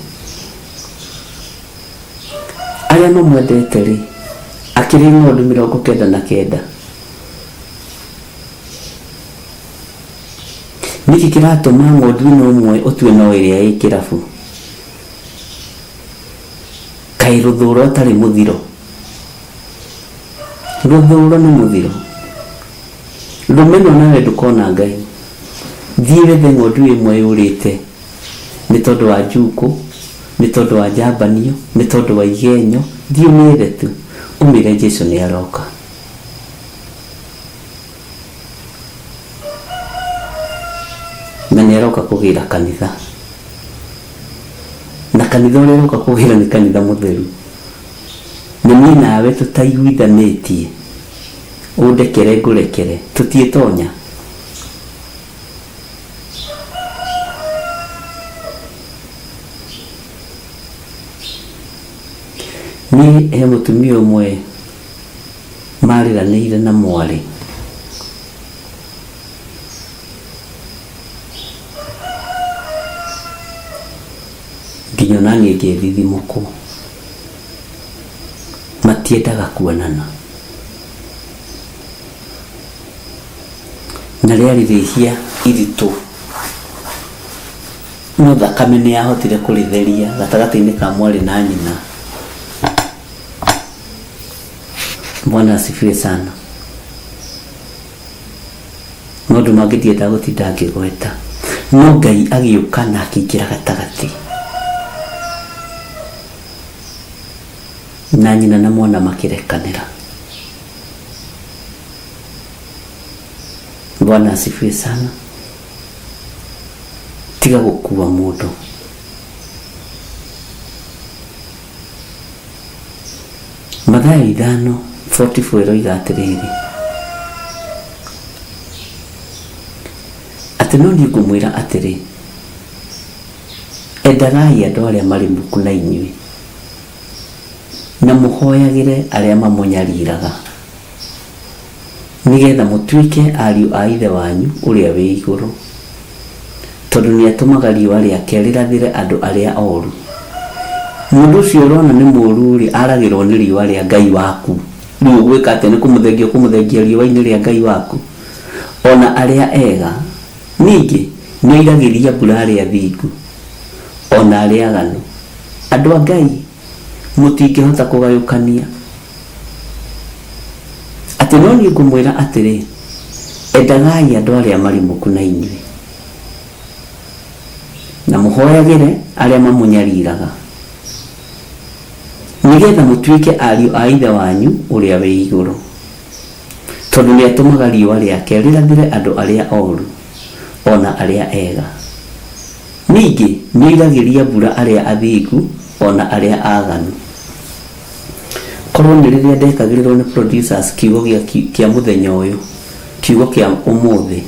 Arĩa mamwendete rĩ akĩrĩ ng'ondu 99. niki kiratuma ng'ondu ĩno ũmwe ũtue no ĩrĩa ĩ kĩrabu kaĩ rũthũũro ũtarĩ mũthiro rũthũũro nĩ mũthiro rũmeno nawe ndũkona Ngai thiĩ wethe ng'ondu ĩmwe yũrĩte nĩ tondũ wa njuko nĩ tondũ wa njambanio nĩ tondũ wa igenyo thiĩ ũmĩethe tu ũmĩre Jesũ nĩ aroka na nĩ aroka kũgĩra kanitha na kanitha ũrĩa aroka kũgĩra nĩ kanitha mũtheru nĩ niĩ nawe tũtaiguithanĩtie ũndekere ngũrekere tũtiĩtonya niĩ he mũtumia ũmwe marĩranĩire na mwarĩ nginya naniĩ ngĩthithimũkwo matiendaga kuonana na rĩarĩ rĩhia iritũ no thakame nĩ yahotire kũrĩtheria gatagatĩ-inĩ ka mwarĩ na nyina Bwana asifiwe sana maũndũ mangĩ ndiendaga gũtinda ngĩgweta no Ngai agĩũka na akĩingĩra gatagatĩ na nyina na mwana makĩrekanĩra Bwana asifiwe sana tiga gũkua mũndũ Mathayo 5:44 ĩroiga atĩrĩrĩ atĩ no niĩ ngũmwĩra atĩrĩ endagai andũ arĩa marĩ muku na inyuĩ na mũhoyagĩre arĩa mamũnyariraga nĩgetha mũtuĩke ariũ a ithe wanyu ũrĩa wĩ igũrũ tondũ nĩ atũmaga riũa rĩake rĩrathĩre andũ arĩa oru mũndũ ũcio ũrona nĩ mũũru rĩ aragĩrwo nĩ riũa rĩa Ngai waku rĩu ũgwĩka atĩ nĩ kũmũthengia riũa-inĩ rĩa Ngai waku ona arĩa ega ningĩ nĩ oiragĩria mbura arĩa athingu ona arĩa aganu andũ a Ngai mũtingĩhota kũgayũkania atĩ no niĩ ngũmwĩra atĩrĩ endagai andũ arĩa marĩ muku na inyuĩ na mũhoyagĩre arĩa mamũnyariraga nĩgetha mũtuĩke ariũ a ithe wanyu ũrĩa wĩ igũrũ tondũ nĩ atũmaga riũa rĩake rĩrathĩre andũ arĩa oru ona arĩa ega ningĩ nĩ oiragĩria mbura arĩa athingu ona arĩa aganu korwo nĩ rĩrĩa ndekagĩrĩrwo nĩ producers kiugo kĩa mũthenya ũyũ kiugo kĩa ũmũthĩ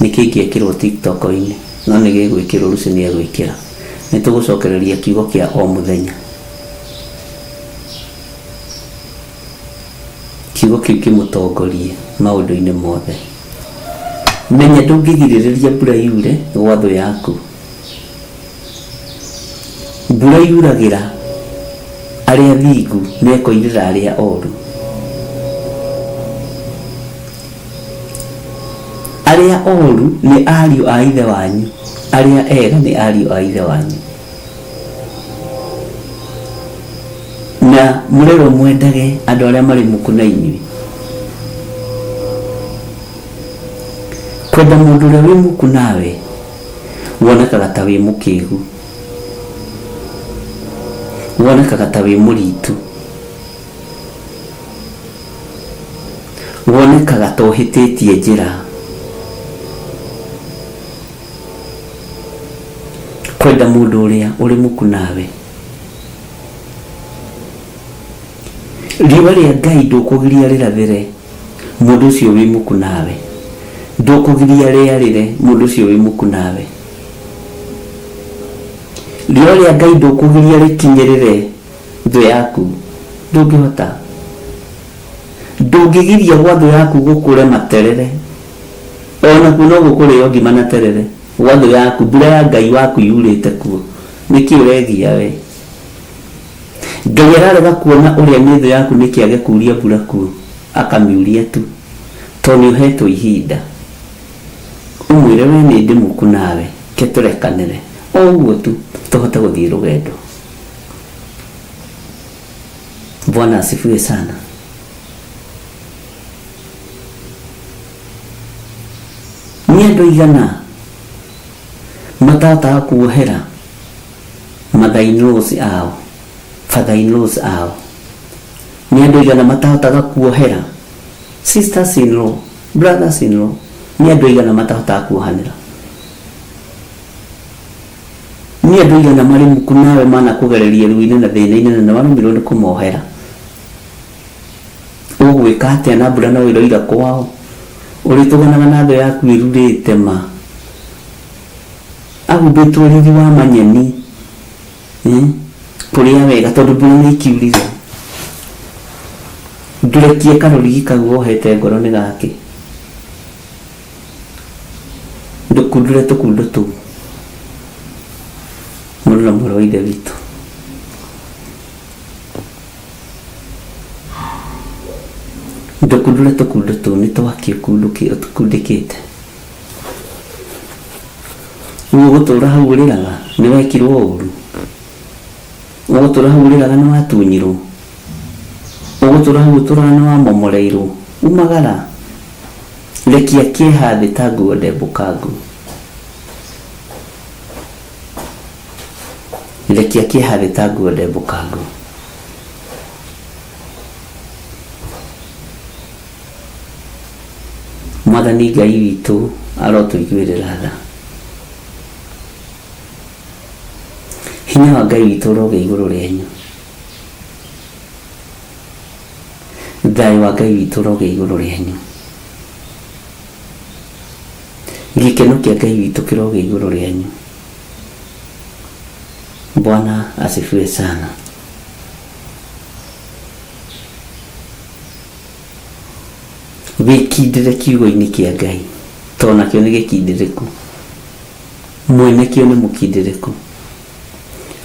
nĩ kĩngĩekĩrwo TikTok-inĩ no nĩ gĩgwĩkĩrwo rũciũ nĩ egwĩkĩra nĩ tũgũcokereria kiugo kĩa o mũthenya kiugo kĩu kĩmũtongorie maũndũ-inĩ mothe menya ndũngĩgirĩrĩria mbura yure gwa thũ yaku mbura yuragĩra arĩa athingu mekoirĩra arĩa oru arĩa oru nĩ ariũ a ithe wanyu arĩa ega nĩ ariũ a ithe wanyu na mũrerwo mwendage andũ arĩa marĩ muku na inyuĩ kwenda mũndũ ũrĩa wĩ muku nawe wonekaga ta wĩ mũkĩgu wonekaga ta wĩ mũritu wonekaga ta ũhĩtĩtie njĩra kwenda mũndũ ũrĩa ũrĩ muku nawe riũa rĩa Ngai ndũkũgiria rĩrathĩre mũndũ ũcio wĩ muku nawe ndũkũgiria rĩarĩre mũndũ ũcio wĩ muku nawe riũa rĩa Ngai ndũkũgiria rĩkinyĩrĩre thũ yaku ndũngĩhota ndũngĩgiria gwa thũ yaku gũkũre materere ona kuno gũkũrĩo ngima na terere gwa thũ yaku mbura ya Ngai waku yurĩte kuo nĩkĩ ũregia we Ngai ararega kuona ũrĩa nĩ thũ yaku nĩkĩ age kuria mbura kuo akamiuria tu tondũ nĩ ũhetwo ihinda umwire we ni ndi muku nawe ke turekanire oguo tu tuhote guthii rugendo. Bwana asifiwe sana. Ni andu igana matata kuohera mother-in-laws ao, father-in-laws ao. Ni andu igana matata kuohera sisters-in-law, brothers-in-law. Ni andu igana matata kuohanira. Ni andu igana mari muku nawe mana kugereria ruine na thina-ini na warumirwo ni kumohera. Ugwika atia na mbura no iroira kwao urituganaga na tho yaku irurite ma agumbitwo riri wa manyeni kuria wega tondu mbura ni ikiurire ndurekie karorigi kau wohete ngoro ni gake ndukundure tukundo tu murura muro ithe witu ndukundure tukundo tu ni twakio kunduki utukundikite ugu gutura hau uriraga ni wekirwo uru ugutura hau uriraga ni watunyirwo ugutura hau utura ni wamomoreirwo umagara lekia kieha thi ta nguo ndembukangu lekia kieha thi ta nguo ndembukangu. Mwathani Ngai witu arotuiguirira tha. Hinya wa Ngai witu uroge iguru rienyu. Thayũ wa Ngai witu uroge iguru rienyu. Gikeno kia Ngai witu kiroge iguru rienyu. Bwana asifiwe sana. Wikindire kiugo-ini kia Ngai tona kio ni gikindiriku mwene kio ni mukindiriku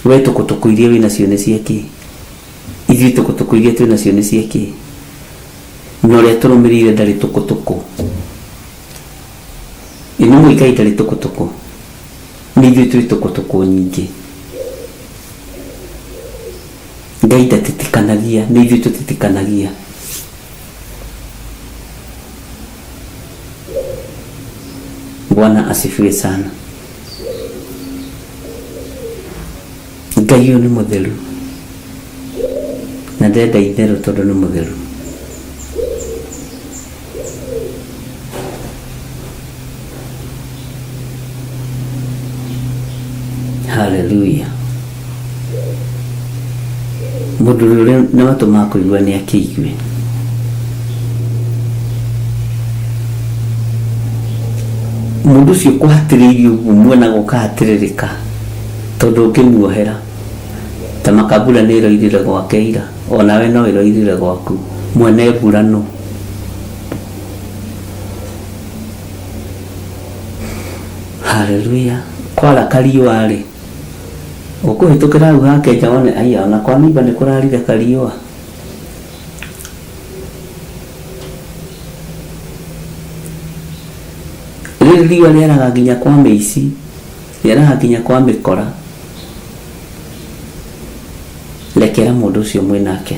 we tukutuku iria wina cio ni ciaki ithui tukutuku iria twina cio ni ciaki no ria turumirire ndari tukutuku ino muikai ndari tukutuku ni ithui twi tukutuku nyingi Ngai ndatitikanagia ni ithui tutitikanagia. Bwana asifiwe sana. Ngai ni mutheru na ndenda itheru tondu ni mutheru. Hallelujah. Mundu uria ni watuma kuigua ni akiigue. Mundu cio kuhatiririo mwena gukahatiririka tondu ngimuohera ta makabura ni iroirire gwake ira onawe no iroirire gwaku mwene mbura no. Hallelujah. Kwara kariwa ri ukuhitukira hau hake jaone aya ona kwa niba ni kurarire kariwa riwa riaraga nginya kwa meici riaraga nginya kwa mikora. Lekera mundu ucio mwinake.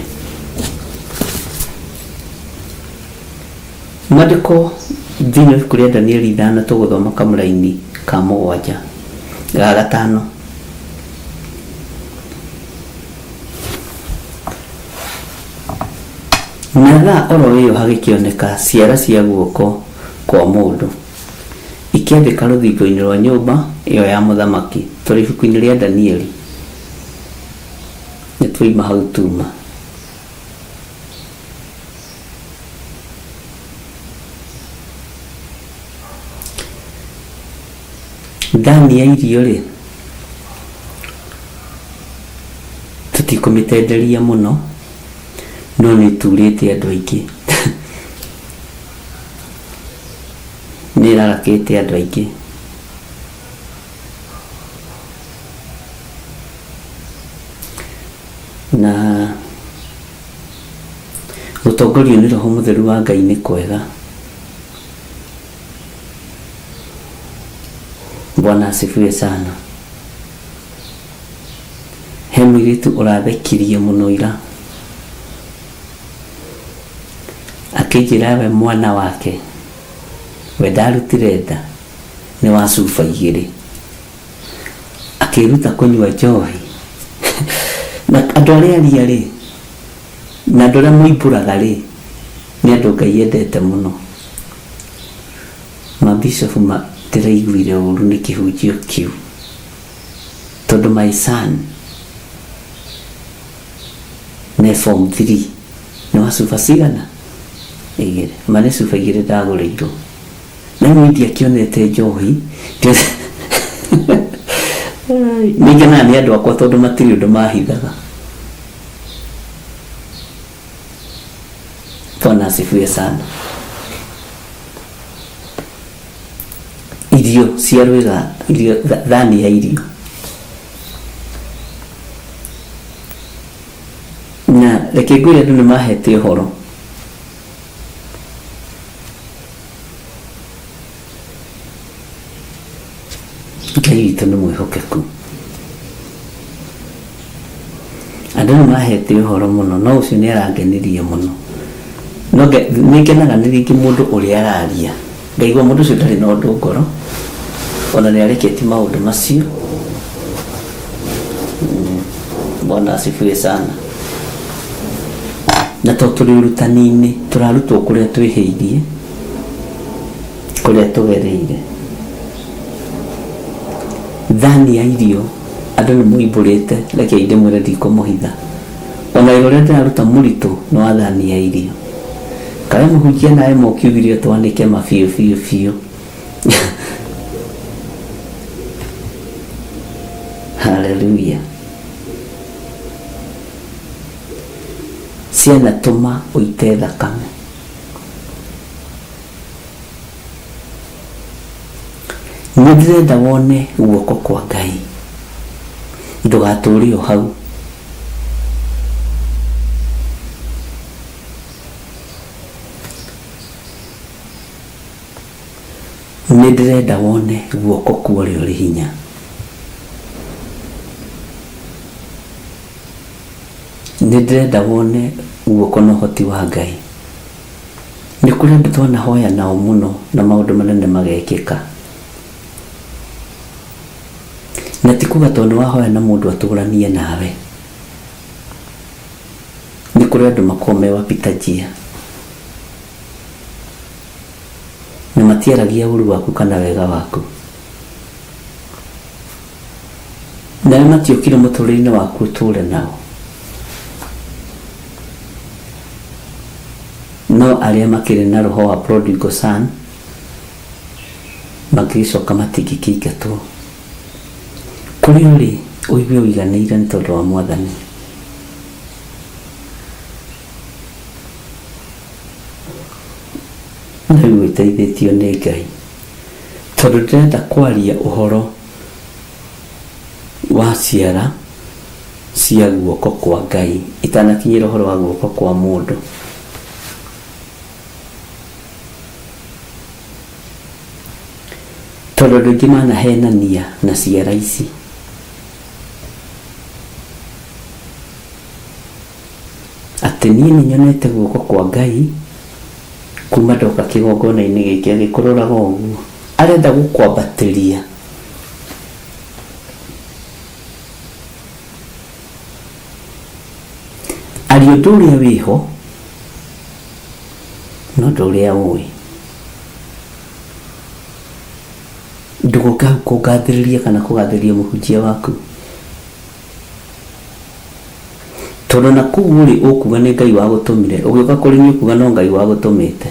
Mandiko thini kuria Danieli 5 tuguthoma kamuraini ka 7 ga 5. Na oro iyo hagikioneka ciara cia guoko kwa mundu ikiandika ruthingo-ini rwa nyumba iyo ya muthamaki turi ibuku-ini ria Danieli. Ni twaima hau tuma. Ndani ya irio ri tutikumitenderia muno no ni turite andu aingi ni rarakite andu aingi na gutongorio ni Roho Mutheru wa Ngai ni kwega Bwana asifiwe sana. He mũirĩtu ũrathekirie mũno ira, akĩnjĩra we mwana wake we ndarutire nda nĩ wa cuba 2, akĩruta kũnyua njohi na andũ arĩa aria rĩ, na andũ arĩa moimbũraga rĩ, nĩ andũ Ngai endete mũno. Mabishofu ndĩraiguire ũru nĩ kĩhunjio kĩu, tondũ my son nĩ form 3 nĩ wa cuba cigana 2, ma nĩ cuba 2 ndagũrĩirwo, na niĩ akĩonete njohi nĩngenaga nĩ andũ akwa tondũ matirĩ ũndũ mahithaga. Bwana asifiwe sana. Irio cia rwĩga, irio thani ya irio, na reke ngwĩre andũ nĩ mahete ũhoro. Ngai witũ nĩ mwĩhokeku, andũ nĩ mahete ũhoro mũno, no ũcio nĩ arangenirie mũno. No nĩ ngenaga nĩ rĩngĩ mũndũ ũrĩa araria, ngaigua mũndũ ũcio ndarĩ na ũndũ ngoro, ona nĩ areketi maũndũ macio. Bwana asifiwe sana. Na to tũrĩ ũrutani-inĩ, tũrarutwo kũrĩa twĩhĩirie, kũrĩa tũgereire. Thani ya irio andũ nĩ moimbũrĩte, reke ndĩmwĩre ndikũmũhitha, ona ũrĩa ndĩraruta mũritũ nĩ wa thani ya irio. Kaĩ mũhunjia nawe mũkiugire twanĩke mabiũ biũ biũ. Haleluya. Ciana tũma ũite thakame. Nĩ ndĩrenda wone guoko kwa Ngai, ndũgatũũre o hau. Nĩ ndĩrenda wone guoko kwa ũrĩa ũrĩ hinya. Nĩ ndĩrenda wone guoko na ũhoti wa Ngai. Nĩ kũrĩ andũ twanahoya nao mũno na maũndũ manene magekĩka, na ti kuga tondũ wahoya na mũndũ atũranie nawe. Nĩ kũrĩ andũ makoragwo me wapita njia na matiaragia ũru waku kana wega waku, nawe matiũkire mũtũrĩre-inĩ waku ũtũre nao, no arĩa makĩrĩ na roho wa prodigal son magĩcoka matingĩkĩingatwo. Kũrĩ ũrĩ ũigue ũiganĩire nĩ tondũ wa Mwathani. Na rĩu ũteithĩtio nĩ Ngai, tondũ ndĩrenda kwaria ũhoro wa ciara cia guoko kwa Ngai, itanakinyĩra ũhoro wa guoko kwa mũndũ. Tondũ andũ aingĩ manahenania na ciara ici. Atĩ niĩ nĩ nyonete guoko kwa Ngai kuma ndoka kĩgongona-inĩ gĩkĩ agĩkũrũraga ũguo, arenda gũkwambatĩria. Aria ũndũ ũrĩa wĩho no ũndũ ũrĩa ũĩ. Ndũgoka kũgathĩrĩria kana kũgathĩrĩria mũhunjia waku, tondũ na kũu ũrĩ ũkuga nĩ Ngai wa gũtũmire, ũgĩũka kũrĩ niĩ ũkuga no Ngai wa gũtũmĩte,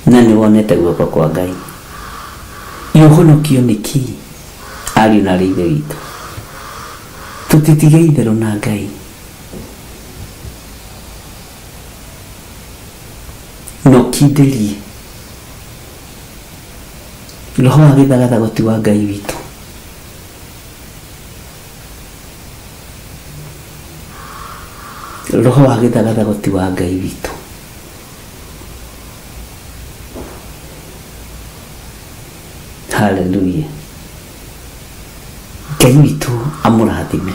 na nĩ wonete guoko kwa Ngai. Ũhonokio nĩ kĩ? Ariũ na ithe witũ, tũtitige itherũ na Ngai. No kindĩrie roho wa gĩthagathagoti wa Ngai witũ. Roho wa gĩthagathagoti wa Ngai witũ. Haleluya. Ngai witũ amũrathime.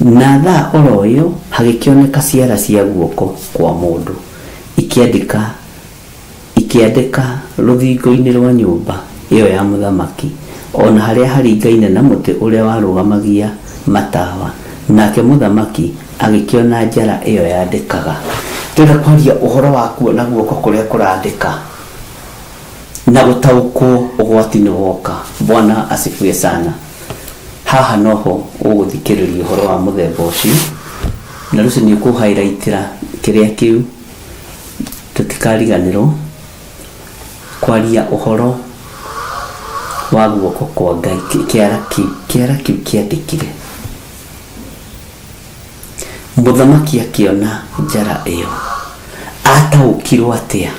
Na thaa oro ũyũ hagĩkĩoneka ciara cia guoko kwa mũndũ ikĩandĩka rũthingo-inĩ rwa nyũmba ĩyo ya mũthamaki, ona harĩa haringaine na mũtĩ ũrĩa warũgamagia matawa. Nake mũthamaki agĩkĩona njara ĩyo yandĩkaga. Ndĩrenda kwaria ũhoro wa kuona guoko kũrĩa kũrandĩka na gũtaũkwo ũgwati nĩ woka. Bwana asifiwe sana. Haha noho ũgũthikĩrĩria ũhoro wa mũthemba ũcio, na rũciũ nĩ ũkũhighlightĩra kĩrĩa kĩu. Tũtikariganĩrwo kwaria ũhoro wa guoko kwa Ngai. Kĩara kĩu kĩandĩkire. Mũthamaki akĩona njara ĩyo ataũkirwo atĩa,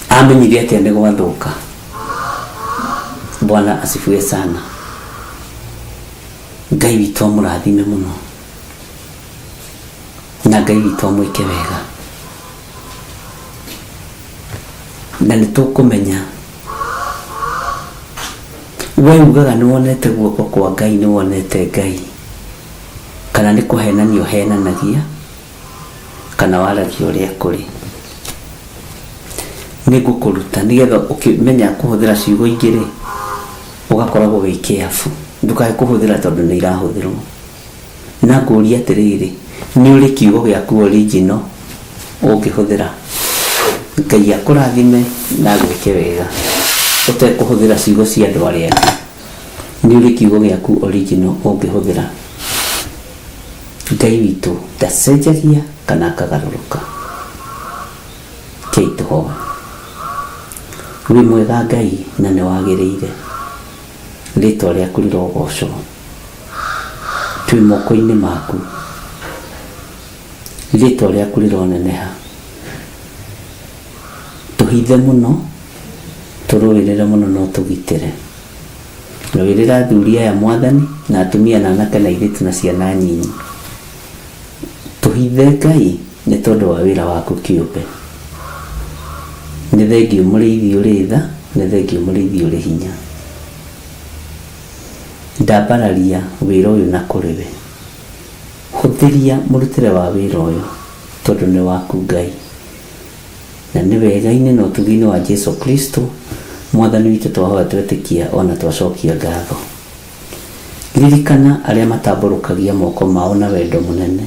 amenyire atĩa nĩ gwathũka. Bwana asifiwe sana. Ngai witũ amũrathime mũno, na Ngai witũ amwĩke wega. Na nĩ tũkũmenya we ugaga nĩ wonete guoko kwa Ngai, nĩ wonete Ngai, kana nĩ kũhenania ũhenanagia, kana waragia ũrĩa kũrĩ. Nĩ ngũkũruta nĩgetha ũkĩmenya kũhũthĩra ciugo ingĩ rĩ, ũgakoragwo wĩ careful, ndũkae kũhũthĩra tondũ nĩ irahũthĩrwo. Na ngũria atĩrĩrĩ, nĩ ũrĩ kiugo gĩaku original ũngĩhũthĩra? Ngai akũrathime na gwĩke wega ũtekũhũthĩra ciugo cia andũ arĩa angĩ. Nĩ ũrĩ kiugo gĩaku original ũngĩhũthĩra? Ngai witũ ndacenjagia kana akagarũrũka. Kei tũhoe. Wĩ mwega Ngai na nĩ wagĩrĩire, rĩtwa rĩaku rĩrogocwo. Twĩ moko-inĩ maku, rĩtwa rĩaku rĩroneneha. Tũhithe mũno, tũrũĩrĩre mũno, no tũgitĩre. Rũĩrĩra athuri aya Mwathani na atumia na anake na airĩtu na ciana nyinyi. Tũhithe Ngai nĩ tondũ wa wĩra waku kĩũmbe. Nĩ thengiũ mũrĩithi ũrĩ tha, nĩ thengiũ mũrĩithi ũrĩ hinya. Ndambararia wĩra ũyũ na kũrĩ we. Hũthĩria mũrutĩre wa wĩra ũyũ tondũ nĩ waku Ngai, na nĩ wega-inĩ na ũtugi-inĩ wa Jesu Kristo Mwathani witũ twahoya twetĩkia ona twacokia ngatho. Ririkana arĩa matambũrũkagia moko mao na wendo mũnene,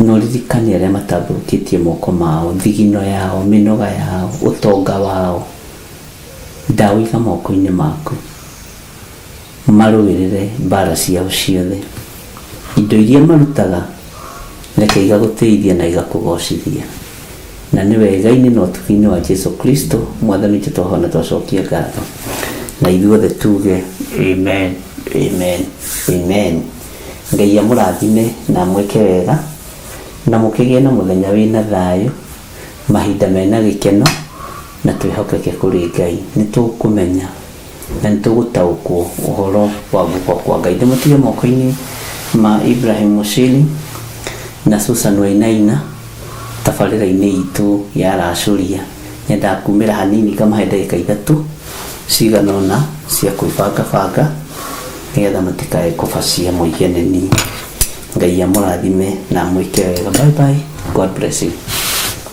no ririkani arĩa matambũrũkĩtie moko mao, thigino yao, mĩnoga yao, ũtonga wao. Ndawĩiga moko-inĩ maku, marũĩrĩre mbara ciao ciothe. Indo iria marutaga reke igagũteithia na igakũgocithia, na nĩ wega-inĩ na ũtugi-inĩ wa Jesu Kristo Mwathani witũ twahoya na twacokia ngatho. Na ithuothe tuge amen, amen, amen. Ngai amũrathime na mwĩke wega, na mũkĩgĩe na mũthenya wĩna thayũ, mahinda mena gĩkeno, na twĩhokeke kũrĩ Ngai. Nĩ tũkũmenya na nĩ tũgũtaũkwo ũhoro wa guoko kwa Ngai. Ndĩmũtige moko-inĩ ma Ibrahim Mushiri na Susan Wainaina tabarĩra-inĩ itũ ya racũria. Nyendaga kumĩra hanini kamahe ndagĩka ithatũ cigana ũna cia kwĩbangabanga nĩgetha mũtikae kũbacia mũiganeni. Ngai amũrathime na mwĩke wega. Bye bye. God bless you.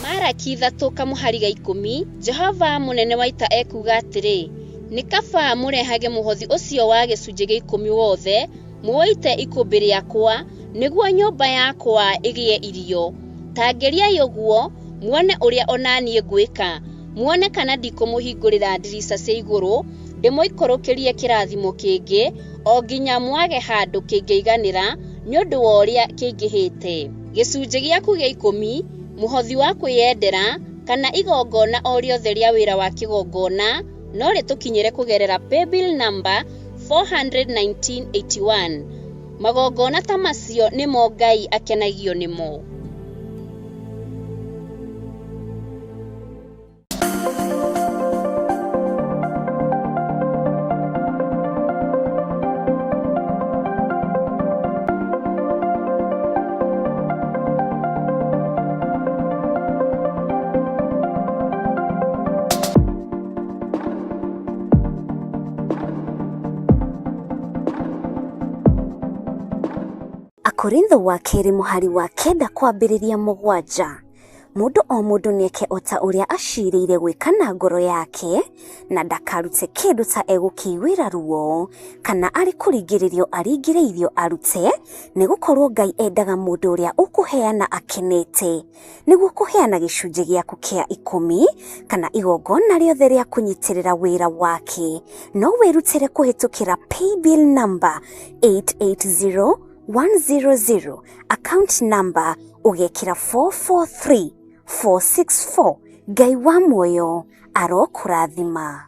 Maraki 3 kamuhari ga 10, Jehova mũnene wa ita ekuga atĩrĩ, nĩ kaba mũrehage mũhothi ũcio wa gĩcunjĩ gĩa 10 wothe muoite ikũmbĩ rĩakwa nĩguo nyũmba yakwa ĩgĩe irio. Tangeriai ũguo muone ũrĩa onaniĩ ngwĩka, muone kana ndikũmũhingũrĩra ndirica cia igũrũ ndĩmũikũrũkĩrie kĩrathimo kĩngĩ o nginya mwage handũ kĩngĩiganĩra nĩ ũndũ wa ũrĩa kĩingĩhĩte. Gĩcunjĩ gĩaku gĩa 10, mũhothi wa kwĩyendera kana igongona o rĩothe rĩa wĩra wa kĩgongona no rĩtũkinyĩre kũgerera paybill number 41981. Magongona ta macio nĩmo Ngai akenagio nĩmo. Korintho wa keri muhari wa kenda kwambĩrĩria 7. Mũndũ o mũndũ nĩeke ota ũrĩa acirĩire gwĩka na ngoro yake na ndakarute kĩndũ ta egũkĩiguĩra ruo kana arĩ kũringĩrĩrio aringĩrĩirio arute nĩgũkorwo Ngai endaga mũndũ ũrĩa ũkũheana akenete nĩguo kũheana gĩcunjĩ gĩaku kĩa 10 kana igongona rĩothe rĩa kũnyitĩrĩra wĩra wake. No wĩrutĩre kũhĩtũkĩra paybill number 880100 account number ugekĩra 443464. Ngai wa muoyo arokũrathima.